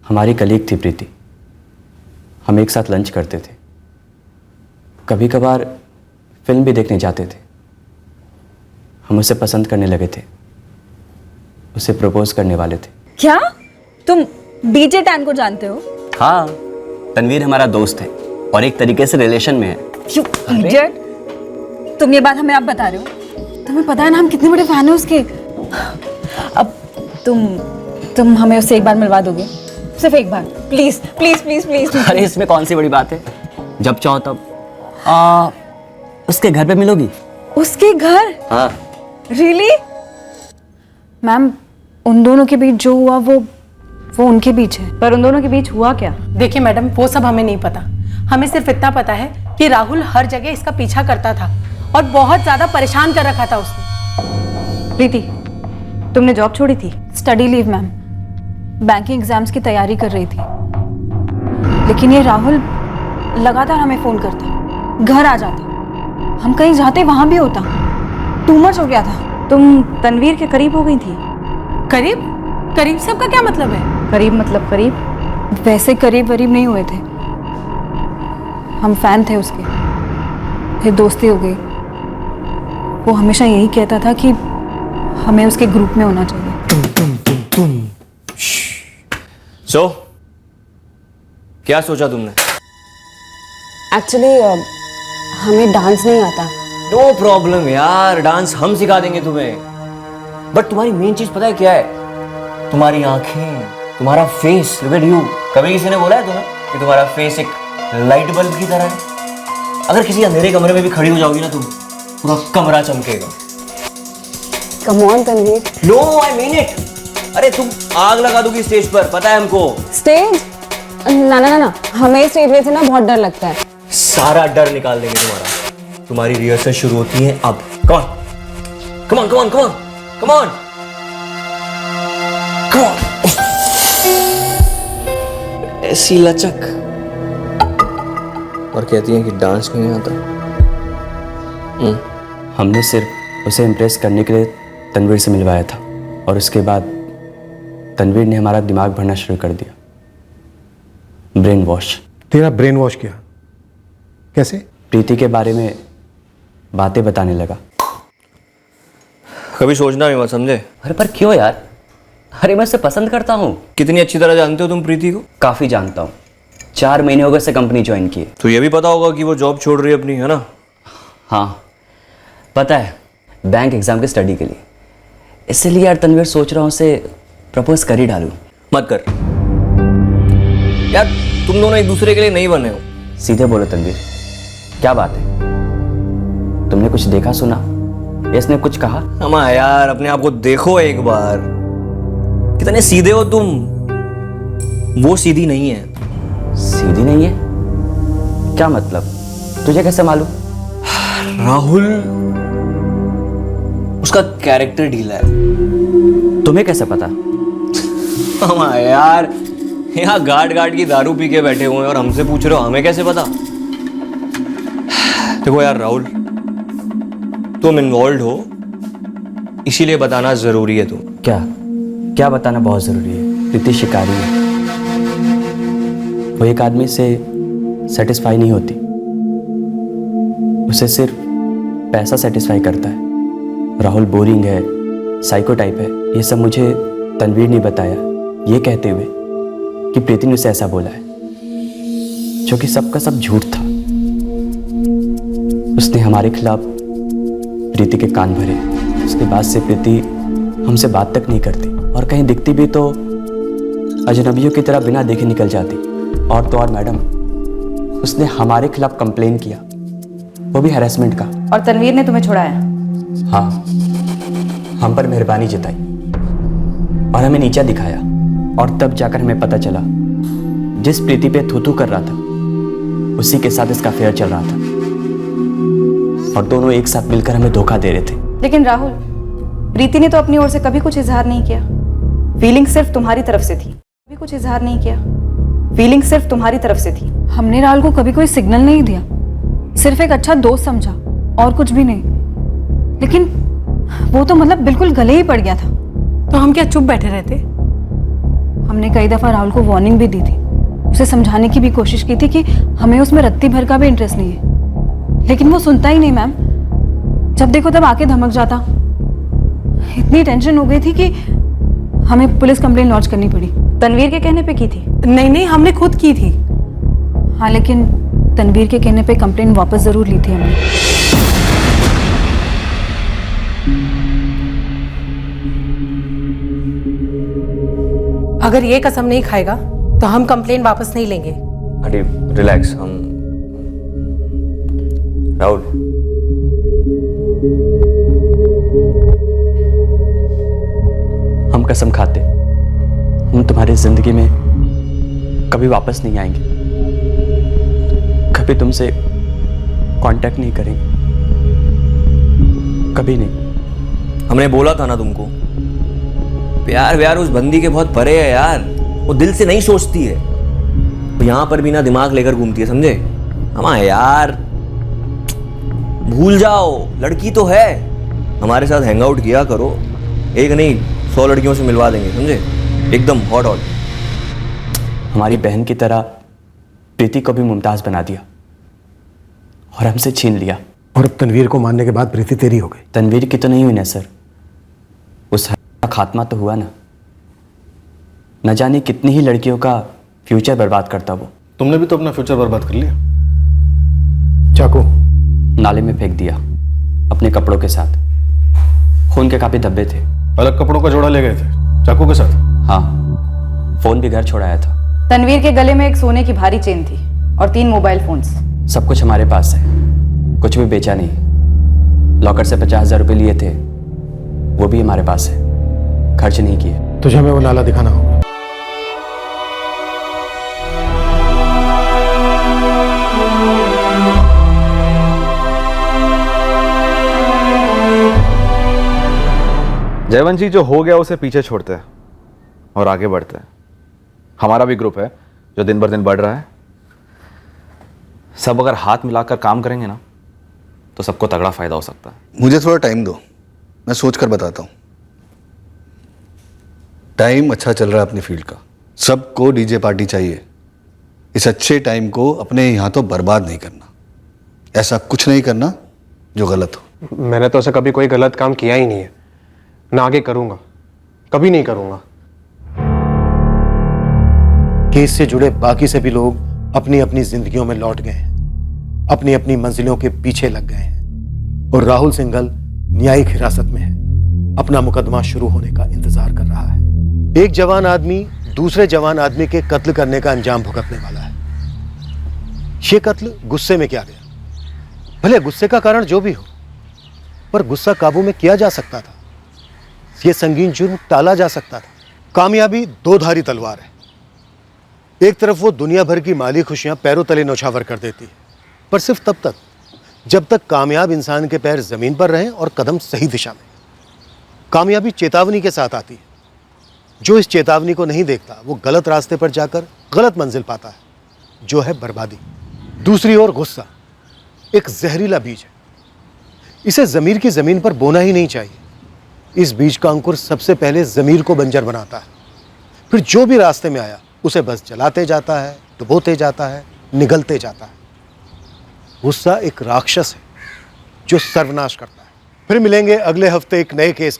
हमारी कलीग थी प्रीति, हम एक साथ लंच करते थे, कभी कभार फिल्म भी देखने जाते थे। हम उसे पसंद करने लगे थे, उसे प्रपोज करने वाले थे। क्या तुम डीजे टैन को जानते हो? हाँ, तनवीर हमारा दोस्त है और एक तरीके से रिलेशन में है। You idiot! तुम ये बात हमें अब बता रहे हो? तुम्हें पता है ना हम कितने बड़े फैन हैं उसके। अब तुम हमें उससे एक बार मिलवा दोगे? सिर्फ एक बार, प्लीज प्लीज प्लीज प्लीज। अरे इसमें कौन सी बड़ी बात है, जब चाहो तब उसके घर पे मिलोगी। उसके घर? हाँ। रियली? मैम, उन दोनों के बीच जो हुआ वो उनके बीच है, पर उन दोनों के बीच हुआ क्या? देखिए मैडम, वो सब हमें नहीं पता। हमें सिर्फ इतना पता है कि राहुल हर जगह इसका पीछा करता था और बहुत ज्यादा परेशान कर रखा था उसने। प्रीति, तुमने जॉब छोड़ी थी? Study leave ma'am, banking exams की तैयारी कर रही थी। लेकिन ये राहुल लगातार हमें फोन करता, घर आ जाता, हम कहीं जाते वहां भी होता। टू मच हो गया था। तुम तनवीर के करीब हो गई थी। करीब? करीब से आपका क्या मतलब है? करीब मतलब करीब, वैसे करीब वरीब नहीं हुए थे, हम फैन थे उसके, फिर दोस्ती हो गई। वो हमेशा यही कहता था कि हमें उसके ग्रुप में होना चाहिए। सो क्या सोचा तुमने? एक्चुअली हमें डांस नहीं आता। नो प्रॉब्लम यार, डांस हम सिखा देंगे तुम्हें। बट तुम्हारी मेन चीज पता है क्या है? तुम्हारी आंखें, तुम्हारा फेस। Look at you. कभी किसी ने बोला है तुम्हें कि तुम्हारा फेस एक लाइट बल्ब की तरह है? अगर किसी अंधेरे कमरे में भी खड़ी हो जाओगी ना तुम, पूरा कमरा चमकेगा। Come on Tanveer. No, I mean it. अरे तुम आग लगा दोगी स्टेज पर, पता है हमको। स्टेज? ना ना ना, हमें स्टेज में से ना बहुत डर लगता है। सारा डर निकाल देंगे तुम्हारा। तुम्हारी रिहर्सल शुरू होती है अब। Come on, come on, come on, come on, come on, come on. ऐसी लचक। और कहती हैं कि डांस नहीं आता। हमने सिर्फ उसे इम्प्रेस करने के लिए तनवीर से मिलवाया था, और उसके बाद तनवीर ने हमारा दिमाग भरना शुरू कर दिया। Brain wash. तेरा ब्रेन वॉश किया? कैसे? प्रीति के बारे में बातें बताने लगा। कभी सोचना भी मत, समझे? अरे पर क्यों यार? अरे मैं उसे पसंद करता हूँ। कितनी अच्छी तरह जानते हो तुम प्रीति को? काफी जानता हूँ, 4 महीने हो गए से कंपनी ज्वाइन की। तो ये भी पता होगा कि वो जॉब छोड़ रही है अपनी, है ना? हाँ पता है, बैंक एग्जाम की स्टडी के लिए। इसलिए यार तनवीर सोच रहा हूँ उसे प्रपोज कर ही डालूं। मत कर यार, तुम दोनों एक दूसरे के लिए नहीं बने हो। सीधे बोलो तनवीर, क्या बात है? तुमने कुछ देखा सुना? इसने कुछ कहा? अमा यार अपने आप को देखो एक बार, कितने सीधे हो तुम। वो सीधी नहीं है। सीधी नहीं है? क्या मतलब? तुझे कैसे मालूम? राहुल, उसका कैरेक्टर ढीला है। तुम्हें कैसे पता? अमा यार, यहाँ गार्ड की दारू पी के बैठे हुए हैं और हमसे पूछ रहे हो हमें कैसे पता? देखो यार राहुल, तुम इन्वॉल्व हो इसीलिए बताना जरूरी है। तुम क्या बताना बहुत जरूरी है? प्रीति शिकारी है, वो एक आदमी से सेटिस्फाई नहीं होती, उसे सिर्फ पैसा सेटिस्फाई करता है। राहुल बोरिंग है, साइको टाइप है, ये सब मुझे तनवीर ने बताया, ये कहते हुए कि प्रीति ने उसे ऐसा बोला है, जो कि सबका सब झूठ था। उसने हमारे खिलाफ प्रीति के कान भरे। उसके बाद से प्रीति हमसे बात तक नहीं करती, और कहीं दिखती भी तो अजनबियों की तरह बिना देखे निकल जाती। और तो और मैडम, उसने हमारे खिलाफ कंप्लेन किया, वो भी हैरेसमेंट का। और तनवीर ने तुम्हें छुड़ाया? हाँ, हम पर मेहरबानी जताई और हमें नीचा दिखाया, और तब जाकर हमें पता चला जिस प्रीति पे थू कर रहा था उसी के साथ इसका अफेयर चल रहा था, और दोनों एक साथ मिलकर हमें धोखा दे रहे थे। लेकिन राहुल, प्रीति ने तो अपनी ओर से कभी कुछ इजहार नहीं किया। फीलिंग सिर्फ तुम्हारी तरफ से थी। कभी कुछ इजहार नहीं किया, फीलिंग सिर्फ तुम्हारी तरफ से थी। हमने राहुल को कभी कोई सिग्नल नहीं दिया, सिर्फ एक अच्छा दोस्त समझा और कुछ भी नहीं। लेकिन वो तो मतलब बिल्कुल गले ही पड़ गया था। तो हम क्या चुप बैठे रहते? हमने कई दफा राहुल को वार्निंग भी दी थी, उसे समझाने की भी कोशिश की थी कि हमें उसमें रत्ती भर का भी इंटरेस्ट नहीं है, लेकिन वो सुनता ही नहीं मैम। जब देखो तब आके धमक जाता। इतनी टेंशन हो गई थी कि हमें पुलिस कंप्लेन लॉन्च करनी पड़ी। तनवीर के कहने पे की थी? नहीं, हमने खुद की थी। हाँ, लेकिन तनवीर के कहने पे कंप्लेन वापस जरूर ली थी हमने। अगर ये कसम नहीं खाएगा तो हम कंप्लेन वापस नहीं लेंगे। अरे रिलैक्स। हम राहुल, हम कसम खाते हम तुम्हारी जिंदगी में कभी वापस नहीं आएंगे, कभी तुमसे कांटेक्ट नहीं करेंगे, कभी नहीं। हमने बोला था ना तुमको, प्यार उस बंदी के बहुत परे है यार। वो दिल से नहीं सोचती है, वो यहां पर भी ना दिमाग लेकर घूमती है, समझे? हमारा यार भूल जाओ, लड़की तो है। हमारे साथ हैंग आउट किया करो, एक नहीं 100 लड़कियों से मिलवा देंगे, समझे? एकदम हॉट। हमारी बहन की तरह प्रीति को भी मुमताज बना दिया और हमसे छीन लिया। और अब तनवीर को मारने के बाद प्रीति तेरी हो गई। तनवीर की तो नहीं हुई ना सर, उस का खात्मा तो हुआ ना। न जाने कितनी ही लड़कियों का फ्यूचर बर्बाद करता वो। तुमने भी तो अपना फ्यूचर बर्बाद कर लिया। चाकू नाले में फेंक दिया अपने कपड़ों के साथ। खून के काफी धब्बे थे। अलग कपड़ों का जोड़ा ले गए थे चाकू के साथ? हाँ, फोन भी घर छोड़ाया था। तनवीर के गले में एक सोने की भारी चेन थी और 3 मोबाइल फोन्स। सब कुछ हमारे पास है, कुछ भी बेचा नहीं। लॉकर से 50,000 रुपये लिए थे, वो भी हमारे पास है, खर्च नहीं किए। तुझे हमें वो नाला दिखाना होगा। जयवंत जी, जो हो गया उसे पीछे छोड़ते हैं और आगे बढ़ते हैं। हमारा भी ग्रुप है जो दिन बर दिन बढ़ रहा है। सब अगर हाथ मिलाकर काम करेंगे ना तो सबको तगड़ा फायदा हो सकता है। मुझे थोड़ा टाइम दो, मैं सोच कर बताता हूँ। टाइम अच्छा चल रहा है अपनी फील्ड का, सबको डीजे पार्टी चाहिए। इस अच्छे टाइम को अपने ही हाथों बर्बाद नहीं करना, ऐसा कुछ नहीं करना जो गलत हो। मैंने तो ऐसा कभी कोई गलत काम किया ही नहीं है, ना आगे करूंगा, कभी नहीं करूंगा। केस से जुड़े बाकी से भी लोग अपनी अपनी जिंदगियों में लौट गए हैं, अपनी अपनी मंजिलों के पीछे लग गए हैं, और राहुल सिंघल न्यायिक हिरासत में है, अपना मुकदमा शुरू होने का इंतजार कर रहा है। एक जवान आदमी दूसरे जवान आदमी के कत्ल करने का अंजाम भुगतने वाला है। ये कत्ल गुस्से में किया गया, भले गुस्से का कारण जो भी हो, पर गुस्सा काबू में किया जा सकता था। यह संगीन जुर्म टाला जा सकता था। कामयाबी दो धारी तलवार है। एक तरफ वो दुनिया भर की माली खुशियां पैरों तले नौछावर कर देती है, पर सिर्फ तब तक जब तक कामयाब इंसान के पैर जमीन पर रहें और कदम सही दिशा में। कामयाबी चेतावनी के साथ आती है। जो इस चेतावनी को नहीं देखता वो गलत रास्ते पर जाकर गलत मंजिल पाता है, जो है बर्बादी। दूसरी ओर गुस्सा एक जहरीला बीज है। इसे ज़मीर की ज़मीन पर बोना ही नहीं चाहिए। इस बीज का अंकुर सबसे पहले ज़मीर को बंजर बनाता है, फिर जो भी रास्ते में आया उसे बस जलाते जाता है, डुबोते जाता है, निगलते जाता है। गुस्सा एक राक्षस है जो सर्वनाश करता है। फिर मिलेंगे अगले हफ्ते एक नए केस